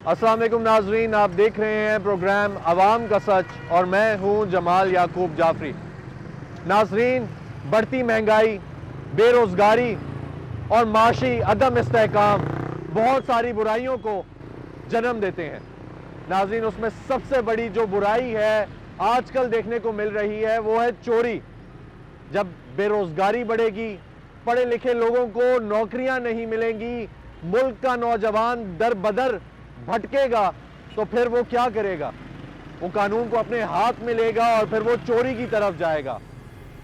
अस्सलाम वालेकुम नाजरीन, आप देख रहे हैं प्रोग्राम अवाम का सच और मैं हूं जमाल याकूब जाफरी। नाजरीन, बढ़ती महंगाई, बेरोज़गारी और माशी अदम इस्तेहकाम बहुत सारी बुराइयों को जन्म देते हैं। नाजरीन, उसमें सबसे बड़ी जो बुराई है आजकल देखने को मिल रही है वो है चोरी। जब बेरोज़गारी बढ़ेगी, पढ़े लिखे लोगों को नौकरियां नहीं मिलेंगी, मुल्क का नौजवान दर बदर भटकेगा, तो फिर वो क्या करेगा? वो कानून को अपने हाथ में लेगा और फिर वो चोरी की तरफ जाएगा।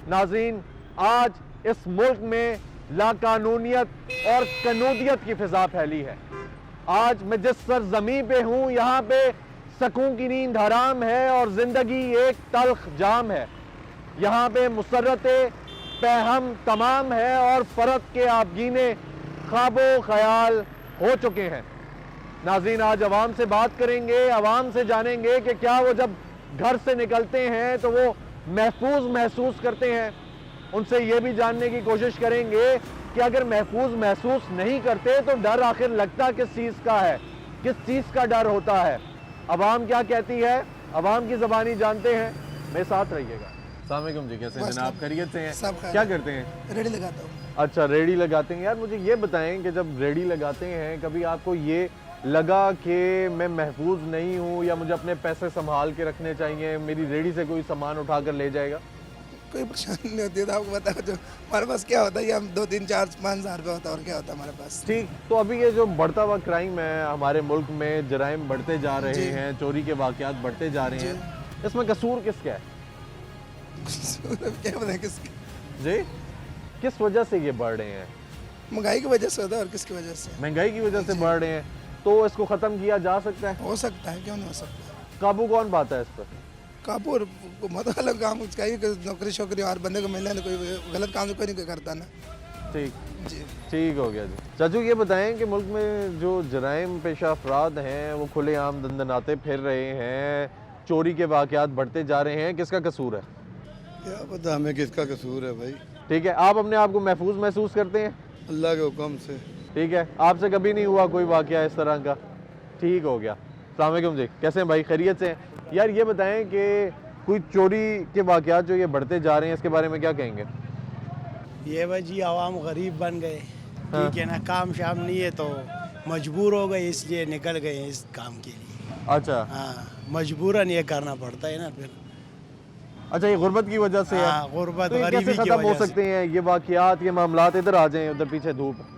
नाज़रीन, आज इस मुल्क में लाकानूनियत और कनूदियत की फिजा फैली है। आज मैं जिस सरजमी पे हूँ यहाँ पे सकून की नींद हराम है और जिंदगी एक तल्ख जाम है। यहाँ पे मुसर्रते पैहम तमाम है और फरत के आबगीने ख्वाबो ख्याल हो चुके हैं। नाज़रीन, आज अवाम से बात करेंगे, अवाम से जानेंगे कि क्या वो जब घर से निकलते हैं तो वो महफूज महसूस करते हैं। उनसे ये भी जानने की कोशिश करेंगे कि अगर महफूज महसूस नहीं करते तो डर आखिर लगता किस चीज़ का है, किस चीज़ का डर होता है। अवाम क्या कहती है, अवाम की ज़बानी जानते हैं। मेरे साथ रहिएगा। अस्सलाम वालेकुम जी, कैसे हैं जनाब? खैरियत से हैं? क्या करते हैं? रेडी लगाता हूँ। अच्छा, रेडी लगाते हैं। यार मुझे ये बताएं कि जब रेडी लगाते हैं कभी आपको ये लगा कि मैं महफूज नहीं हूँ या मुझे अपने पैसे संभाल के रखने चाहिए, मेरी रेडी से कोई सामान उठा कर ले जाएगा? कोई परेशानी नहीं होती है, तो आपको बताओ जो हमारे पास क्या होता है, ये हम 2, 3, 4, 5 हज़ार रुपये होता है और क्या होता है हमारे पास। ठीक, तो अभी ये जो बढ़ता हुआ क्राइम है हमारे मुल्क में, जराइम बढ़ते जा रहे हैं, चोरी के वाक़यात बढ़ते जा रहे हैं, इसमें कसूर किसका है? क्या बताएं किसकी? जी, किस वजह से ये बढ़ रहे हैं? महंगाई की वजह से होता है और किसकी वजह से? महंगाई की वजह से बढ़ रहे हैं। तो इसको ख़त्म किया जा सकता है? हो सकता है, क्यों नहीं हो सकता। काबू कौन पाता है इस पर? काबू और मतलब अलग काम उसका ही, नौकरी शौकरी हर बंदे को मिलने, कोई गलत काम तो कोई नहीं करता ना। ठीक जी, ठीक हो गया जी। चाचू, ये बताएं कि मुल्क में जो जराइम पेशा अफराद हैं वो खुलेआम दंदनाते फिर रहे हैं, चोरी के वाक़यात बढ़ते जा रहे हैं, किसका कसूर है? क्या पता हमें किसका कसूर है भाई। ठीक है, आप अपने आप को महफूज महसूस करते हैं? अल्लाह के हुक्म से। ठीक है, आपसे कभी नहीं हुआ कोई वाक़या इस तरह का? ठीक हो गया। अस्सलाम वालेकुम जी, कैसे हैं भाई? खैरियत से हैं? यार ये बताएं कि कोई चोरी के वाक़यात जो ये बढ़ते जा रहे हैं इसके बारे में क्या कहेंगे? ये भाई जी, आवाम गरीब बन गए, ठीक है ना, काम शाम नहीं है तो मजबूर हो गए, इसलिए निकल गए इस काम के लिए। अच्छा हाँ, मजबूरन ये करना पड़ता है ना फिर। अच्छा, ये गुर्बत की वजह से है? हाँ, गुर्बत तो ये गरीबी कैसे की ख़त्म हो वजह से। सकते हैं ये वाक़यात, ये मामलात? इधर आ जाएं, उधर पीछे धूप।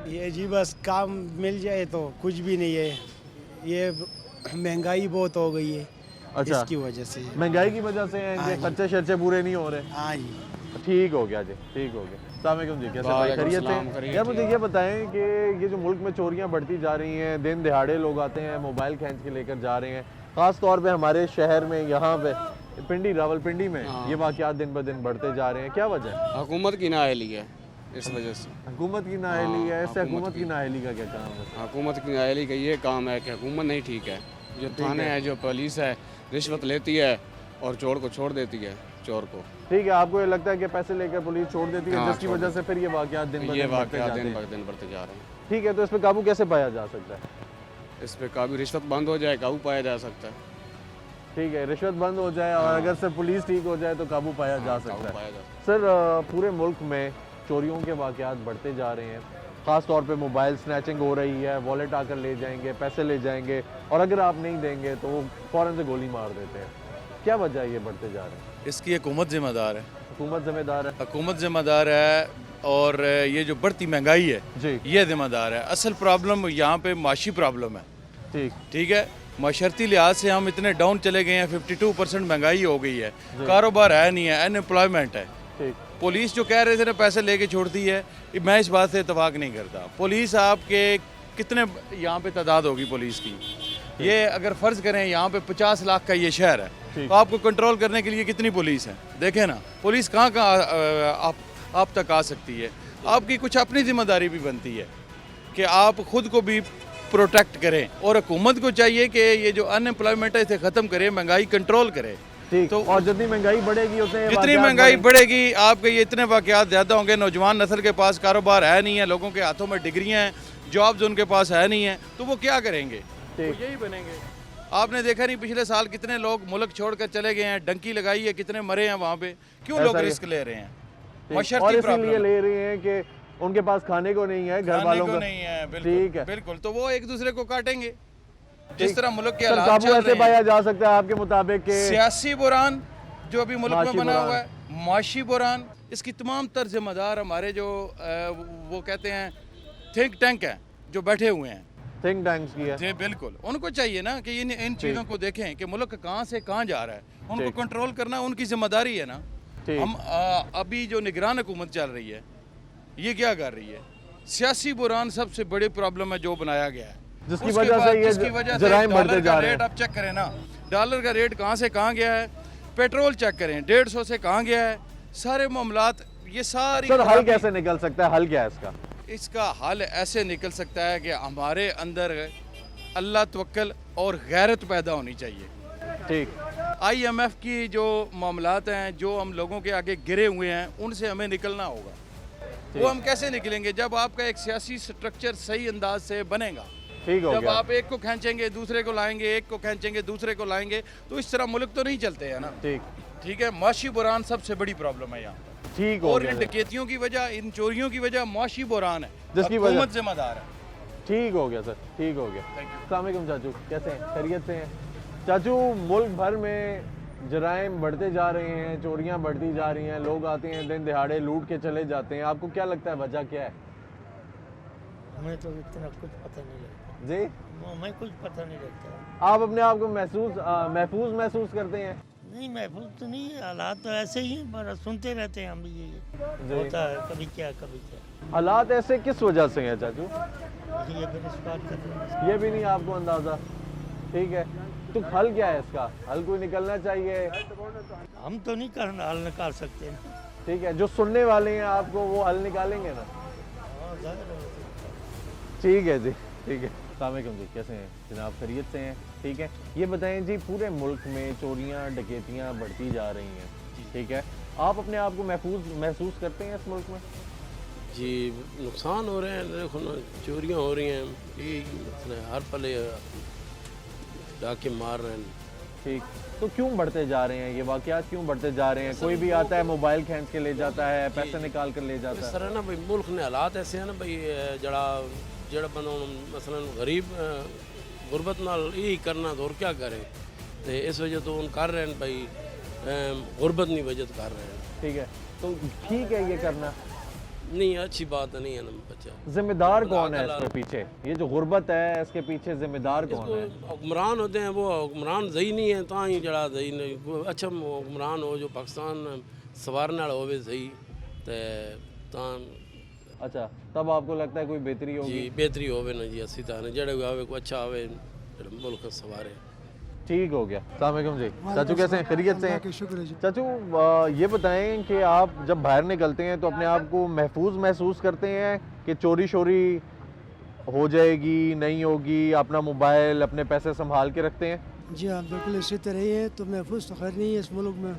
ये जी बस काम मिल जाए तो कुछ भी नहीं है, ये महंगाई बहुत हो गई है। अच्छा, इसकी वजह से। महंगाई की वजह से हैं, हाँ ये जी। खर्चे शर्चे पूरे नहीं हो रहे। हाँ जी। ठीक हो गया जी, ठीक हो गया। अस्सलाम वालेकुम जी, कैसे भाई? खैरियत से? यार मुझे ये बताएं कि ये जो मुल्क में चोरियां बढ़ती जा रही हैं, दिन दिहाड़े लोग आते हैं मोबाइल खींच के लेकर जा रहे हैं, ख़ास तौर पे हमारे शहर में, यहाँ पे पिंडी, रावलपिंडी में ये वाक़यात दिन ब दिन बढ़ते जा रहे हैं, क्या वजह है? हुकूमत की नाअहली है, इस वजह से। हुकूमत की नाअहली है? इससे हुकूमत हुकूमत की नाअहली का क्या काम है? हुकूमत की नाअहली का ये काम है कि हुकूमत नहीं ठीक है, जो थाने है, जो पुलिस है, रिश्वत लेती है और चोर को छोड़ देती है, चोर को। ठीक है, आपको ये लगता है कि पैसे लेकर पुलिस छोड़ देती है, हाँ, जिसकी वजह से फिर ये वाक़यात दिन ब ये दिन बढ़ते वाक़या जाते दिन हैं? ब दिन बढ़ते जा रहे हैं। ठीक है, तो इस पर काबू कैसे पाया जा सकता है? इस पे काबू, रिश्वत बंद हो जाए, काबू पाया जा सकता है। ठीक है, रिश्वत बंद हो जाए और अगर सिर्फ पुलिस ठीक हो जाए तो काबू पाया जा सकता काबू है। पाया जा सकता सर, पूरे मुल्क में चोरियों के वाक़यात बढ़ते जा रहे हैं, ख़ास तौर पे मोबाइल स्नैचिंग हो रही है, वॉलेट आकर ले जाएंगे, पैसे ले जाएंगे और अगर आप नहीं देंगे तो वो फ़ौरन से गोली मार देते हैं। क्या वजह है ये बढ़ते जा रहे हैं? इसकी हुकूमत जिम्मेदार है। हुकूमत ज़िम्मेदार है? हुकूमत जिम्मेदार है और ये जो बढ़ती महंगाई है जी, ये जिम्मेदार है। असल प्रॉब्लम यहाँ पे माशी प्रॉब्लम है, ठीक। ठीक है। माशरती लिहाज से हम इतने डाउन चले गए हैं, 52% महंगाई हो गई है, कारोबार है नहीं है, अनएम्प्लॉयमेंट है। ठीक, पुलिस जो कह रहे थे ना पैसे लेके छोड़ती है, मैं इस बात से इतफाक नहीं करता। पुलिस आपके कितने यहाँ पे तादाद होगी पुलिस की, ये अगर फ़र्ज़ करें यहाँ पे 50 लाख का ये शहर है तो आपको कंट्रोल करने के लिए कितनी पुलिस है? देखें ना, पुलिस कहाँ कहाँ आप तक आ सकती है। आपकी कुछ अपनी जिम्मेदारी भी बनती है कि आप खुद को भी प्रोटेक्ट करें और हुकूमत को चाहिए कि ये जो अनएम्प्लॉयमेंट है इसे ख़त्म करे, महंगाई कंट्रोल करे। ठीक। तो और जितनी महंगाई बढ़ेगी उतने जितनी वाक़यात महंगाई बढ़ेंगे। बढ़ेगी आपके ये इतने वाक़यात ज़्यादा होंगे। नौजवान नस्ल के पास कारोबार है नहीं है, लोगों के हाथों में डिग्रियां हैं, जॉब्स उनके पास है नहीं है, तो वो क्या करेंगे? ठीक। यही बनेंगे। आपने देखा नहीं पिछले साल कितने लोग मुल्क छोड़कर चले गए हैं, डंकी लगाई है, कितने मरे हैं वहाँ पे। क्यों लोग ऐसा ही- रिस्क ले रहे हैं? ठीक। और मशर्ती इसीलिए प्रॉब्लम ले रही हैं कि उनके पास खाने को नहीं है, घर वालों को का नहीं है। ठीक बिल्कुल है। बिल्कुल, तो वो एक दूसरे को काटेंगे। जिस तरह मुल्क के सर, हालात काबू चल ऐसे रहे हैं, पाया जा सकता है आपके मुताबिक कि सियासी बुरान जो अभी मुल्क माशी में बना बुरान। हुआ है, माशी बुरान, इसकी तमाम तर जिम्मेदार हमारे जो वो कहते हैं थिंक टैंक हैं जो बैठे हुए हैं। थिंक टैंक्स की है। जी बिल्कुल, उनको चाहिए ना कि इन चीज़ों को देखें कि मुल्क कहाँ से कहाँ जा रहा है, उनको ठीक। कंट्रोल करना उनकी जिम्मेदारी है ना। ठीक। हम अभी जो निगरान हुकूमत चल रही है ये क्या कर रही है? सियासी बुरान सबसे बड़ी प्रॉब्लम है जो बनाया गया है, जिसकी उसके वजह बाद- से ये जिसकी वजह से जराइम बढ़ते डॉलर जा का रहे रेट हैं। आप चेक करें ना, डॉलर का रेट कहाँ से कहाँ गया है, पेट्रोल चेक करें 150 से कहाँ गया है, सारे मामलात ये सारी सर हल खराबी- कैसे निकल सकता है? हल क्या है इसका? इसका हल ऐसे निकल सकता है कि हमारे अंदर अल्लाह तवक्कल और गैरत पैदा होनी चाहिए। ठीक। IMF की जो मामलात हैं जो हम लोगों के आगे गिरे हुए हैं उनसे हमें निकलना होगा। वो हम कैसे निकलेंगे? जब आपका एक सियासी स्ट्रक्चर सही अंदाज से बनेगा। ठीक हो जब गया। आप एक को खींचेंगे दूसरे को लाएंगे, एक को खींचेंगे दूसरे को लाएंगे, तो इस तरह मुल्क तो नहीं चलते हैं ना। ठीक। ठीक है, माशी बुरान सबसे बड़ी प्रॉब्लम है यहाँ ठीक हो और गया इन सर। डकैतियों की वजह, इन चोरियों की वजह माशी बुरान है, जिसकी वजह- हुकूमत जिम्मेदार है। ठीक हो गया सर, ठीक हो गया। अस्सलाम वालेकुम चाचू, कैसे हैं? खैरियत से हैं? चाचू, मुल्क भर में जराइम बढ़ते जा रहे हैं, चोरियां बढ़ती जा रही हैं, लोग आते हैं दिन दिहाड़े लूट के चले जाते हैं। आपको क्या लगता है वजह क्या है? हमें तो इतना कुछ पता नहीं लगता। जी, हमें कुछ पता नहीं लगता। आप अपने आप को महफूज महसूस करते हैं? नहीं, महफूज तो नहीं है, हालात तो ऐसे ही हैं, पर सुनते रहते हैं हम भी ये जी। होता है, कभी क्या कभी क्या। हालात ऐसे किस वजह से हैं चाचू? ये फिर इस बात कर रहे हैं। ये भी नहीं आपको अंदाज़ा? ठीक है, तो हल क्या है इसका? हल कोई निकलना चाहिए। हम तो नहीं कर हल निकाल सकते। ठीक है, जो सुनने वाले हैं आपको वो हल निकालेंगे ना? हाँ, जाहिर है। ठीक है जी, ठीक है। अस्सलाम वालेकुम जी, कैसे हैं जनाब? खैरियत से हैं? ठीक है, ये बताएं जी, पूरे मुल्क में चोरियां डकैतियां बढ़ती जा रही हैं, ठीक है, आप अपने आप को महफूज महसूस करते हैं इस मुल्क में? जी, नुकसान हो रहे हैं, देखो ना, चोरियाँ हो रही हैं, ये हर पल डाके मार रहे हैं। ठीक, तो क्यों बढ़ते जा रहे हैं ये वाक़यात? क्यों बढ़ते जा रहे हैं? कोई भी आता है मोबाइल खींच के ले जाता है, पैसे निकाल कर ले जाता इस है। तरह ना भाई मुल्क ने हालात ऐसे हैं ना भाई, जड़ा जड़ा बनो मसलन गरीब गुरबत नाल यही करना तो और क्या करें, तो इस वजह तो उन कर रहे हैं भाई, गुरबत नहीं वजह कर रहे हैं। ठीक है, तो ठीक है ये करना, नहीं अच्छी बात नहीं है ना बच्चा। जिम्मेदार कौन है इसके पीछे? ये जो गुर्बत है इसके पीछे जिम्मेदार कौन है? हुक्मरान होते हैं, वो हुक्मरान सही नहीं है, ता ही जड़ा सही नहीं, कोई अच्छा हुक्मरान हो जो पाकिस्तान सवारने वाला होवे सही, तो अच्छा, तब आपको लगता है कोई बेहतरी जी होगी? बेहतरी होवे ना जी, असी तरह जड़े हुए आवे कोई अच्छा आवे मुल्क सवारे। ठीक हो गया। अस्सलाम वालेकुम जी, चाचू कैसे हैं? खैरियत से हैं? शुक्र जी। चाचू, ये बताएं कि आप जब बाहर निकलते हैं तो अपने आप को महफूज महसूस करते हैं कि चोरी शोरी हो जाएगी, नहीं होगी, अपना मोबाइल अपने पैसे संभाल के रखते हैं? जी हाँ, बिल्कुल इसी तरह ही है। तो महफूज तो खैर नहीं है इस मुल्क में,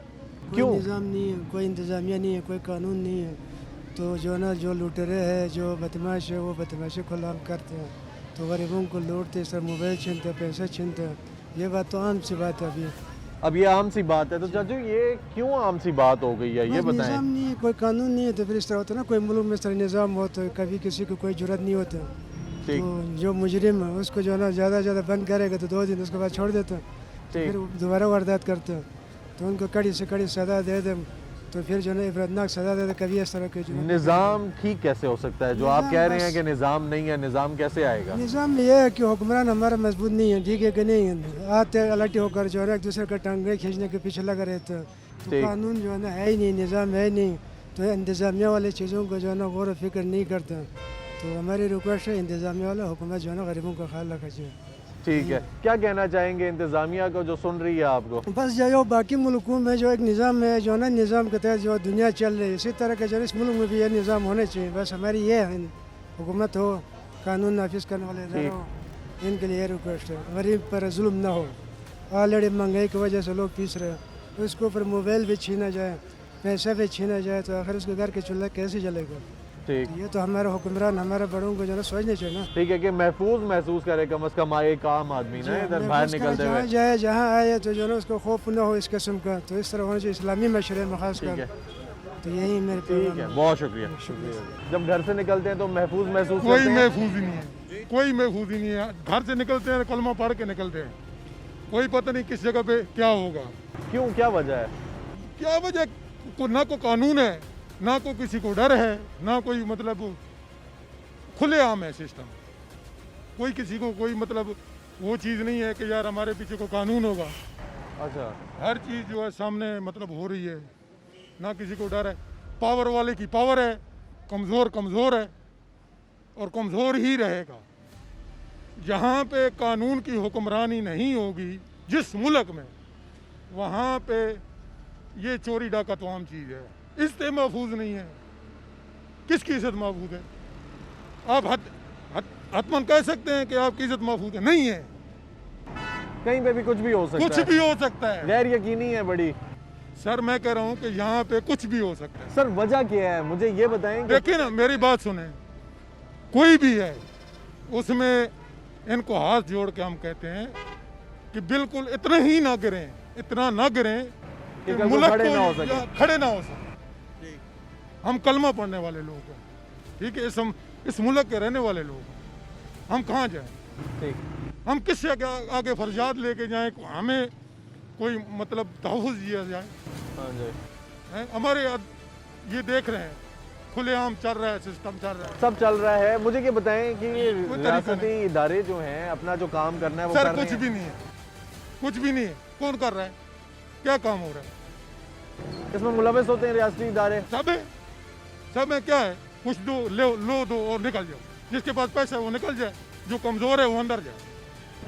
क्यों? कोई निज़ाम नहीं है, कोई इंतज़ामिया नहीं है, कोई कानून नहीं है। तो जो ना जो लुटेरे हैं, जो बदमाश है, वो बदमाशी खुलाम करते हैं, तो गरीबों को लूटते, सर मोबाइल छीनते, पैसे छीनते हैं। ये बात तो आम सी बात है अभी। अब ये आम सी बात है, तो चाचू ये क्यों आम सी बात हो गई है ये बस बताएं? निज़ाम नहीं है, कोई कानून नहीं है, तो फिर इस तरह होता है ना, कोई मुल्क में इस तरह निज़ाम हो तो कभी किसी को कोई जरूरत नहीं होता। ठीक। तो जो मुजरिम है उसको जो है ना ज़्यादा ज़्यादा बंद करेगा तो 2 दिन उसके बाद छोड़ देते हैं, तो ठीक। फिर दोबारा वारदात करते हैं। तो उनको कड़ी से कड़ी सज़ा दे दें, तो फिर जो है ना इबरतनाक सज़ा दे दे, कभी इस तरह के जो है निज़ाम ठीक कैसे हो सकता है? जो आप निज़ाम कह रहे हैं बस- कि निज़ाम नहीं है, निज़ाम कैसे आएगा? निज़ाम में यह है कि हुक्मरान हमारा मजबूत नहीं है, ठीक है कि नहीं है, आते अलर्टी होकर जो है ना एक दूसरे का टांगे खींचने के पीछे लगा रहते हैं। तो ठीक। कानून जो है ना है ही नहीं, निज़ाम है ही नहीं, तो इंतज़ामिया वाली चीज़ों को जो है ना गौर व फिक्र नहीं करते। तो हमारी रिक्वेस्ट है इंतज़ामिया वाला हुकूमत जो है ना गरीबों का ख्याल रखा चाहिए। ठीक है, क्या कहना चाहेंगे इंतज़ामिया को जो सुन रही है आपको? बस जो बाकी मुल्कों में जो एक निज़ाम है, जो है ना निज़ाम के तहत जो दुनिया चल रही है, इसी तरह के जो इस मुल्क में भी ये निज़ाम होने चाहिए। बस हमारी ये है, हुकूमत हो, कानून नाफिज करने वाले इदारे हो, इनके लिए रिक्वेस्ट है, गरीब पर जुल्म ना हो। ऑलरेडी महंगाई की वजह से लोग पीस रहे हैं, उसके ऊपर मोबाइल भी छीना जाए, पैसा भी छीना जाए, तो आखिर उसके घर के चूल्हा कैसे जलेगा? ठीक ये तो हमारे हुक्मरान हमारे बड़ों को जो है सोचना चाहिए ना। ठीक है कि महफूज महसूस करे कम से कम एक आम आदमी ना इधर बाहर निकलते जहाँ हुए। जाए जहाँ आए तो जो है ना उसको खौफ ना हो इस किस्म का, तो इस तरह होना चाहिए इस्लामी मशरे में खास ठीक कर। है, तो यही मेरे ठीक है, बहुत शुक्रिया। जब घर से निकलते हैं तो महफूज महसूस कोई करते हैं? महफूज ही नहीं है, कोई महफूज ही नहीं है। घर से निकलते हैं कलमा पढ़ के निकलते हैं, कोई पता नहीं किस जगह पे क्या होगा। क्यों, क्या वजह है? क्या वजह को, ना कोई कानून है, ना कोई किसी को डर है, ना कोई मतलब खुलेआम है सिस्टम। कोई किसी को कोई मतलब वो चीज़ नहीं है कि यार हमारे पीछे को कानून होगा। अच्छा, हर चीज़ जो है सामने मतलब हो रही है, ना किसी को डर है। पावर वाले की पावर है, कमज़ोर कमज़ोर है और कमज़ोर ही रहेगा। जहाँ पे कानून की हुक्मरानी नहीं होगी जिस मुल्क में, वहाँ पे ये चोरी डाकत आम चीज़ है। इससे महफूज नहीं है, किसकी इज्जत महफूज है? आप हतमन कह सकते हैं कि आपकी इज्जत महफूज है? नहीं है, कहीं पे भी कुछ भी हो सकता है, कुछ भी हो सकता है। गैर यकीनी है बड़ी। सर मैं कह रहा हूँ कि यहाँ पे कुछ भी हो सकता है। सर वजह क्या है, मुझे ये बताएं कि देखिए ना, मेरी बात सुने, कोई भी है उसमें इनको हाथ जोड़ के हम कहते हैं कि बिल्कुल इतना ही ना गिरें, इतना ना गिरें कि कल को मुल्क खड़े को ना हो सके। खड़े ना हो सके। हम कलमा पढ़ने वाले लोग हैं, ठीक है, इस मुल्क के रहने वाले लोग हैं। हम कहाँ जाएं? ठीक, हम किससे आगे फरजात लेके जाएं? हमें कोई मतलब तहफ़्फ़ुज़ दिया जाए। हाँ जी, हमारे ये देख रहे हैं खुलेआम चल रहा है, सिस्टम चल रहा है। सब चल रहा है। मुझे ये बताएं कि कोई तरीका रियासती इदारे जो हैं अपना जो काम करना है वो सर कर रहे कुछ हैं? भी नहीं है, कुछ भी नहीं है। कौन कर रहा है? क्या काम हो रहा है? इसमें मुलविस होते हैं रियासती इदारे? सब है, सब है। क्या है? कुछ दो, लो दो और निकल जाओ। जिसके पास पैसा है वो निकल जाए, जो कमज़ोर है वो अंदर जाए।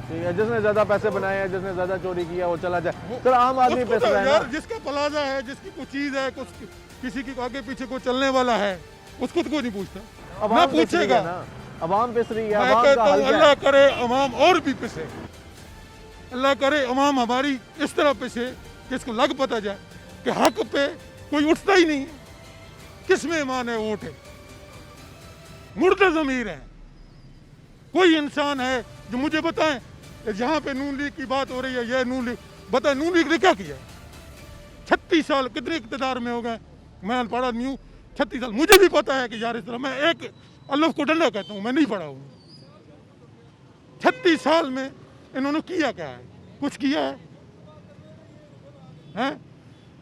ठीक है, जिसने ज्यादा पैसे बनाए हैं, जिसने ज्यादा चोरी किया वो चला जाए। सर आम आदमी उसको पैसे तो रहे यार ना। जिसका प्लाजा है, जिसकी कोई चीज़ है, कुछ किसी के आगे पीछे को चलने वाला है, उसको तो कोई नहीं पूछता, ना अवाम पिस रही है पूछेगा। ना, अवाम पिस रही है। मैं अवाम कहता का हूँ हल क्या अल्लाह है? करे अवाम और भी पिसे, अल्लाह करे अवाम हमारी इस तरह पिसे कि इसको लग पता जाए कि हक पे कोई उठता ही नहीं है। किस में ईमान है, वोट है, मुर्दा ज़मीर है। कोई इंसान है जो मुझे बताएं कि जहाँ पे नून लीग की बात हो रही है, ये नून लीग, बताए नून लीग ने क्या किया? 36 साल कितने इक़्तिदार में हो गए? मैं अनपढ़ आदमी हूँ, 36 साल। मुझे भी पता है कि यार इस तरह मैं एक अल्लाह को डंडा कहता हूँ, मैं नहीं पढ़ा हूँ। 36 साल में इन्होंने किया क्या है? कुछ किया है? हैं?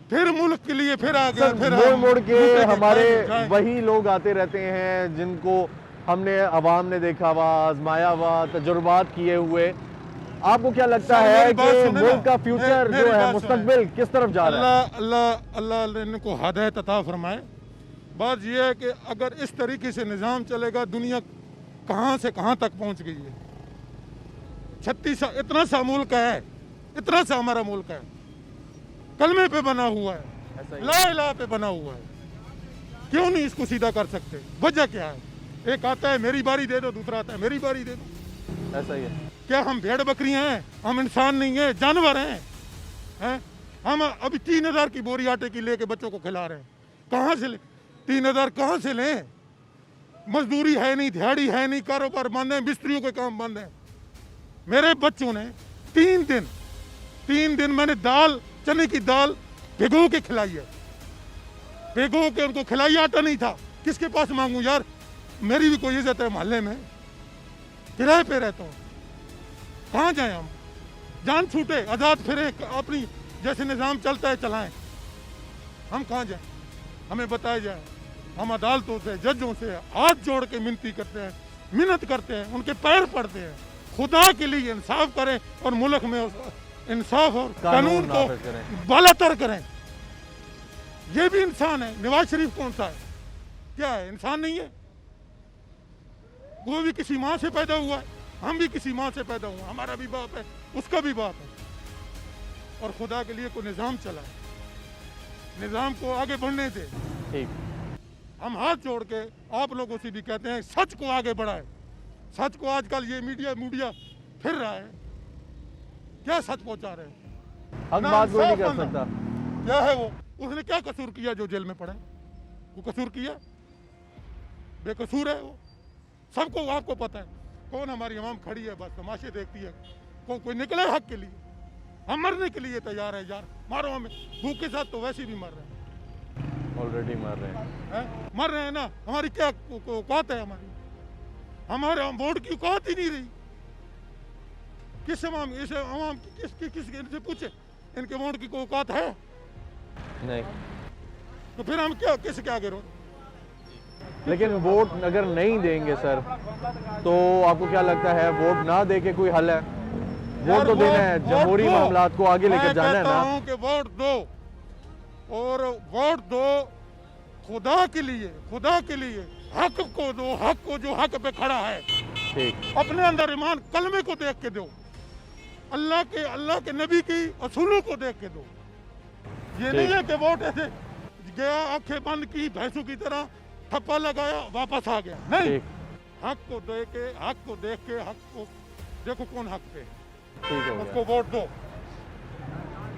फिर मुल्क के लिए फिर आ गए, सर फिर मोड़ हम मोड़ के दूसरे हमारे जाएं। वही लोग आते रहते हैं जिनको हमने अवाम ने देखा हुआ, आजमाया हुआ, तजुर्बात किए हुए। आपको क्या लगता सर, है मेरी बात कि सुने मुल्क ना। का फ्यूचर मेरी जो है, बात मुस्तकबिल किस तरफ जा रहा है? अल्लाह इनको हिदायत अता फरमाए। बात यह है कि अगर इस तरीके से निज़ाम चलेगा, दुनिया कहाँ से कहाँ तक पहुँच गई है। 36 इतना सा मुल्क है, इतना सा हमारा मुल्क है, कलमे पे बना हुआ है, ला इलाहा पे बना हुआ है। क्यों नहीं इसको सीधा कर सकते? वजह क्या है? एक आता है मेरी बारी दे दो, दूसरा आता है मेरी बारी दे दो। ऐसा ही है। क्या हम भेड़ बकरियां हैं? हम इंसान नहीं हैं, जानवर हैं? हम अभी 3000 की बोरी आटे की लेके बच्चों को खिला रहे हैं। कहाँ से ले? 3000 कहाँ से लें? मजदूरी है नहीं, दिहाड़ी है नहीं, कारोबार बंद है, मिस्त्रियों के काम बंद है। मेरे बच्चों ने 3 दिन मैंने दाल, चने की दाल भिगो के खिलाई है, भिगो के उनको खिलाई। आटा नहीं था, किसके पास मांगू यार? मेरी भी कोई इज्जत है मोहल्ले में, किराए पे रहता हूँ। कहाँ जाएं हम? जान छूटे, आज़ाद फिरे, अपनी जैसे निज़ाम चलता है चलाएं। हम कहाँ जाएं? हमें बताया जाए। हम अदालतों से, जजों से हाथ जोड़ के मिन्नती करते हैं, मिन्नत करते हैं, उनके पैर पड़ते हैं, खुदा के लिए इंसाफ करें और मुल्क में इंसाफ और कानून को नाफिज करें। बालातर करें। ये भी इंसान है। नवाज शरीफ कौन सा है? क्या है? इंसान नहीं है? वो भी किसी माँ से पैदा हुआ है, हम भी किसी माँ से पैदा हुआ, हमारा भी बाप है, उसका भी बाप है। और खुदा के लिए कोई निज़ाम चला है, निज़ाम को आगे बढ़ने दे। ठीक, हम हाथ जोड़ के आप लोगों से भी कहते हैं सच को आगे बढ़ाए। सच को आजकल ये मीडिया फिर रहा है, क्या सच पहुंचा रहे हैं? हक ना बात कोई नहीं इंसाफ कर बनना। सकता। क्या है वो? उसने क्या कसूर किया जो जेल में पड़ा है? वो कसूर किया? बेकसूर है वो, सबको आपको पता है कौन हमारी आवाम खड़ी है, बस तमाशे देखती है। कोई निकले हक के लिए, हम मरने के लिए तैयार है यार, मारो हमें, भूख के साथ तो वैसे भी मर रहे हैं, ऑलरेडी मर रहे हैं। मर रहे हैं ना, हमारी क्या औकात है, हमारे वोट की औकात ही नहीं रही। किस अवाम, इस अवाम किस इनसे पूछे, इनके वोट की कोई औकात है नहीं, तो फिर हम क्या किसके आगे रो। लेकिन वोट अगर नहीं देंगे सर, तो आपको क्या लगता है वोट ना दे के कोई हल है? वोट तो देना है, जमहूरी मामलात को आगे लेकर जाना है ना। कि वोट दो, और वोट दो खुदा के लिए, खुदा के लिए हक को दो, हक को जो हक पे खड़ा है। ठीक, अपने अंदर ईमान कलमे को देख के दो, अल्लाह के नबी की असूलों को देख के दो। ये नहीं है कि वोट ऐसे गया, आंखें बंद की भैंसों की तरह, थप्पा लगाया वापस आ गया, नहीं। हक को दे के, हक को देख के, हक को देखो कौन हक पे है, ठीक हो उसको गया, वोट दो।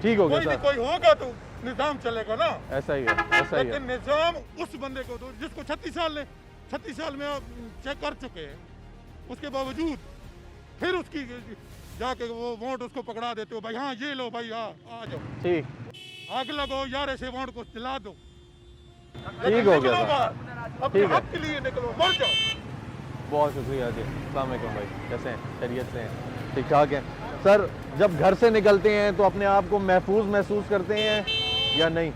ठीक हो गया कोई नहीं सर, कोई होगा तो निजाम चलेगा ना, ऐसा ही है, ऐसा ही है। लेकिन निजाम उस बंदे को दो जिसको 36 साल में आप चेक कर चुके हैं, उसके बावजूद फिर उसकी जाके वो वोट उसको पकड़ा देते हो, भाई हाँ ये लो भाई, हाँ आ जाओ, ठीक, आग लगो यार, ऐसे वोट को जला दो। ठीक हो गया सर, अपने ठीक है। हक के लिए निकलो, मर जाओ। बहुत शुक्रिया जी, अस्सलाम वालेकुम भाई, कैसे हैं, खैरियत से हैं, ठीक ठाक हैं सर? जब घर से निकलते हैं तो अपने आप को महफूज महसूस करते हैं या नहीं?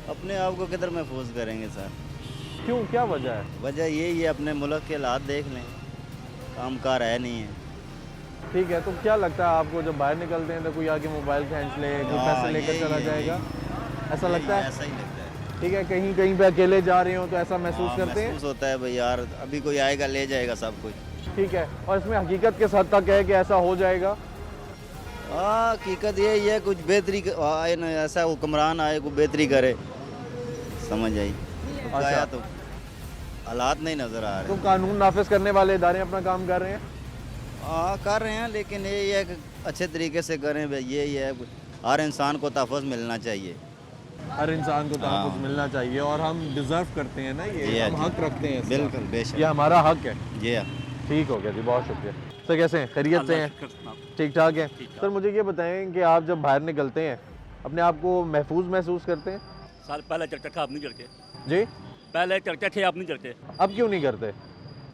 अपने आप को किधर महफूज करेंगे सर? क्यों, क्या वजह है? वजह यही है, अपने मुल्क के हालात देख लें, काम कार है नहीं है। ठीक है, तो क्या लगता है आपको जब बाहर निकलते हैं तो कोई आके मोबाइल खींच ले, कोई पैसे लेकर यही चला है, जाएगा, ऐसा लगता है? ऐसा ही लगता है। ठीक है, कहीं कहीं पे अकेले जा रहे हो तो ऐसा महसूस करते हैं? महसूस होता है भाई यार, अभी कोई आएगा ले जाएगा सब कुछ। ठीक है, और इसमें हकीकत किस हद तक है कि ऐसा हो जाएगा? हाँ, हकीकत यही है, कुछ बेहतरी आए ना, ऐसा हुक्मरान आए कोई बेहतरी करे, समझ आई। आया तो हालात नहीं नजर आ तो रहे। कानून नाफिज करने वाले इदारे अपना काम कर रहे हैं? हाँ कर रहे हैं, लेकिन यही है कि अच्छे तरीके से करें भाई, यही है, हर इंसान को तहफ़्फ़ुज़ मिलना चाहिए। हर इंसान को तहफ़्फ़ुज़ मिलना चाहिए, और हम डिज़र्व करते हैं ना, ये हम हक रखते हैं, बिल्कुल बेशक, ये हमारा हक है। जी हाँ। ठीक हो गया जी, बहुत शुक्रिया सर। कैसे हैं, खैरियत से हैं, ठीक ठाक हैं सर? मुझे ये बताएं कि आप जब बाहर निकलते हैं अपने आप को महफूज महसूस करते हैं? साल पहले चढ़ते थे, अब नहीं चढ़ते। जी, पहले चढ़ते थे, अब नहीं चढ़ते। अब क्यों नहीं करते?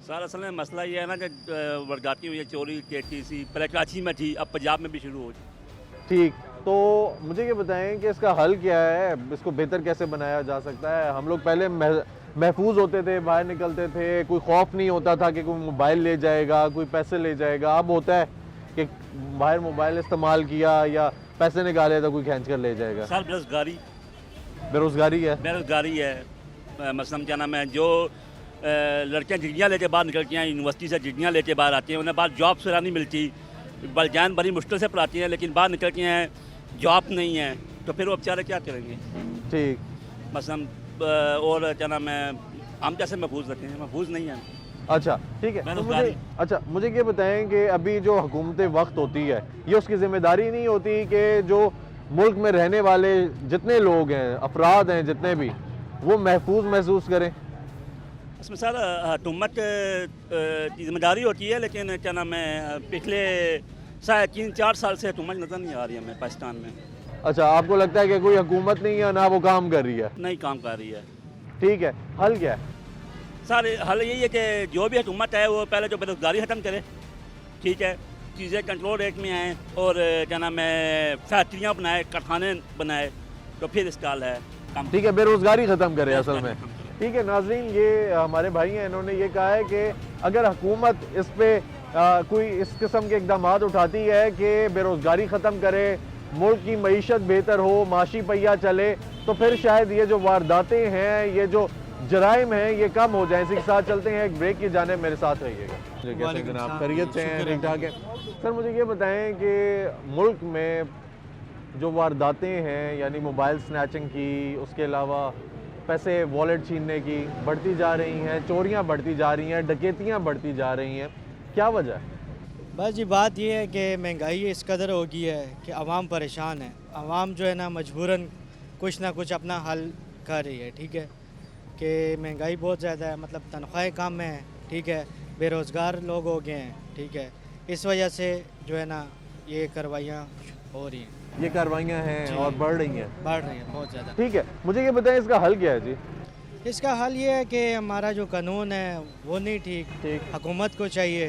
सर असल में मसला ये है ना कि वर्गाती हुई है, चोरी सी पहले कराची में थी, अब पंजाब में भी शुरू हो गई। ठीक, तो मुझे ये बताएं कि इसका हल क्या है, इसको बेहतर कैसे बनाया जा सकता है? हम लोग पहले महफूज होते थे, बाहर निकलते थे, कोई खौफ नहीं होता था कि कोई मोबाइल ले जाएगा, कोई पैसे ले जाएगा। अब होता है कि बाहर मोबाइल इस्तेमाल किया या पैसे निकाले तो कोई खींच कर ले जाएगा। सर बेरोजगारी है, मसलन क्या नाम है, जो लड़कियां डिग्रियाँ लेके बाहर निकलती हैं, यूनिवर्सिटी से डिग्रियाँ लेके बाहर आती हैं, उन्हें बाहर जॉब से नहीं मिलती, बलजान बड़ी मुश्किल से पढ़ाती हैं, लेकिन बाहर निकलती हैं जॉब नहीं है, तो फिर वो बेचारे क्या करेंगे? ठीक, मसलन और क्या नाम है, हम कैसे महफूज रखें? महफूज नहीं है। अच्छा ठीक है, तो मुझे ये बताएं कि अभी जो हुकूमत वक्त होती है, ये उसकी जिम्मेदारी नहीं होती कि जो मुल्क में रहने वाले जितने लोग हैं, अफराद हैं जितने भी, वो महफूज महसूस करें? इसमें सर हुकूमत की जिम्मेदारी होती है, लेकिन क्या नाम है, पिछले शायद 3-4 साल से हुकूमत नज़र नहीं आ रही है हमें पाकिस्तान में। अच्छा, आपको लगता है कि कोई हुकूमत नहीं है, ना वो काम कर रही है? नहीं काम कर रही है। ठीक है, हल क्या है? सर हल यही है कि जो भी हुकूमत है वो पहले जो बेरोजगारी ख़त्म करे, ठीक है, चीज़ें कंट्रोल रेट में आएँ, और क्या नाम है, फैक्ट्रियाँ बनाए, कारखाने बनाए, तो फिर इसका हल है काम। ठीक है, बेरोजगारी ख़त्म करे असल में। ठीक है नाजरीन, ये हमारे भाई हैं, इन्होंने ये कहा है कि अगर हुकूमत इस पे कोई इस किस्म के इकदाम उठाती है कि बेरोजगारी ख़त्म करे, मुल्क की मईशत बेहतर हो, माशी पहिया चले, तो फिर शायद ये जो वारदातें हैं, ये जो जराइम हैं, ये कम हो जाए। इसी के साथ चलते हैं एक ब्रेक की जाने, मेरे साथ रहिएगा। कैसे जनाब, खैरियत से हैं, ठीक ठाक है सर? मुझे ये बताएं कि मुल्क में जो वारदातें हैं, यानी मोबाइल स्नैचिंग की, उसके अलावा पैसे वॉलेट छीनने की, बढ़ती जा रही हैं, चोरियां बढ़ती जा रही हैं, डकैतियां बढ़ती जा रही हैं, क्या वजह है? बस जी बात ये है कि महंगाई इस कदर हो गई है कि आवाम परेशान है। आवाम जो है ना मजबूरन कुछ ना कुछ अपना हल कर रही है, ठीक है। कि महंगाई बहुत ज़्यादा है, मतलब तनख्वाहें कम हैं, ठीक है, बेरोज़गार लोग हो गए हैं, ठीक है, इस वजह से जो है ना ये कार्रवाइयाँ हो रही हैं। ये कार्रवाइयाँ हैं और बढ़ रही हैं। बढ़ रही हैं बहुत ज़्यादा। ठीक है, मुझे ये बताएं इसका हल क्या है जी? इसका हल ये है कि हमारा जो कानून है वो नहीं ठीक, हुकूमत को चाहिए,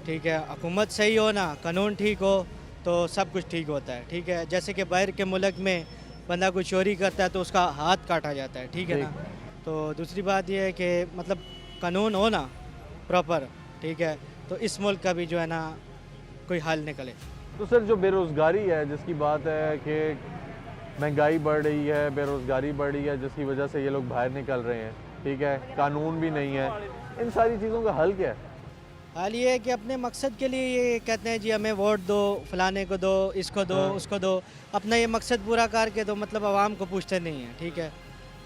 ठीक है, हुकूमत सही हो ना, कानून ठीक हो तो सब कुछ ठीक होता है, ठीक है। जैसे कि बाहर के मुल्क में बंदा कोई चोरी करता है तो उसका हाथ काटा जाता है, ठीक है ना। तो दूसरी बात ये है कि मतलब कानून हो ना प्रॉपर, ठीक है, तो इस मुल्क का भी जो है ना कोई हल निकले। तो सर जो बेरोज़गारी है जिसकी बात है कि महंगाई बढ़ रही है, बेरोज़गारी बढ़ रही है, जिसकी वजह से ये लोग बाहर निकल रहे हैं, ठीक है, कानून भी नहीं है, इन सारी चीज़ों का हल क्या है? हाल ये है कि अपने मकसद के लिए ये कहते हैं जी हमें वोट दो, फलाने को दो, इसको दो, उसको दो, अपना ये मकसद पूरा करके दो, मतलब आवाम को पूछते नहीं हैं, ठीक है,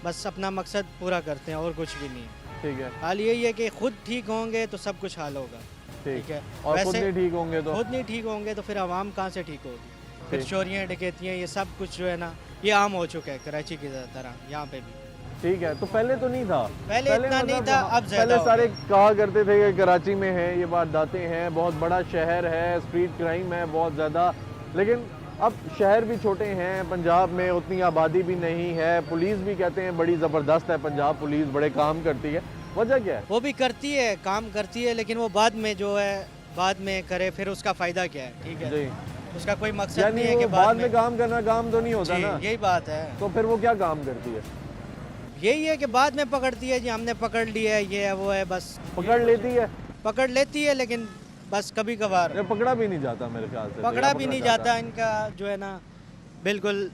बस अपना मकसद पूरा करते हैं और कुछ भी नहीं है। ठीक है, हाल यही है कि खुद ठीक होंगे तो सब कुछ हाल होगा, ठीक है, और खुद नहीं ठीक होंगे तो खुद नहीं ठीक होंगे तो फिर आवाम कहाँ से ठीक होगी? फिर चोरियाँ डकैतियाँ ये सब कुछ जो है ना ये आम हो चुका है कराची की तरह यहाँ पे भी। ठीक है, तो पहले तो नहीं था, पहले इतना नहीं था, अब ज़्यादा पहले हो सारे गया। कहा करते थे कि कराची में है ये वारदातें हैं, बहुत बड़ा शहर है, स्ट्रीट क्राइम है बहुत ज़्यादा, लेकिन अब शहर भी छोटे हैं, पंजाब में उतनी आबादी भी नहीं है, पुलिस भी कहते हैं बड़ी ज़बरदस्त है, पंजाब पुलिस बड़े काम करती है, वजह क्या है? वो भी करती है, काम करती है, लेकिन वो बाद में जो है बाद में करे फिर उसका फ़ायदा क्या है, ठीक है जी, उसका कोई मकसद यानी नहीं है कि वो बाद में काम करना काम तो नहीं होता जी, ना, यही बात है। तो फिर वो क्या काम करती है? यही है कि बाद में पकड़ती है जी, हमने पकड़ लिया है, ये है वो है, बस पकड़ लेती है लेकिन बस कभी कभार पकड़ा भी नहीं जाता मेरे ख्याल से, पकड़ा भी नहीं जाता। इनका जो है ना बिल्कुल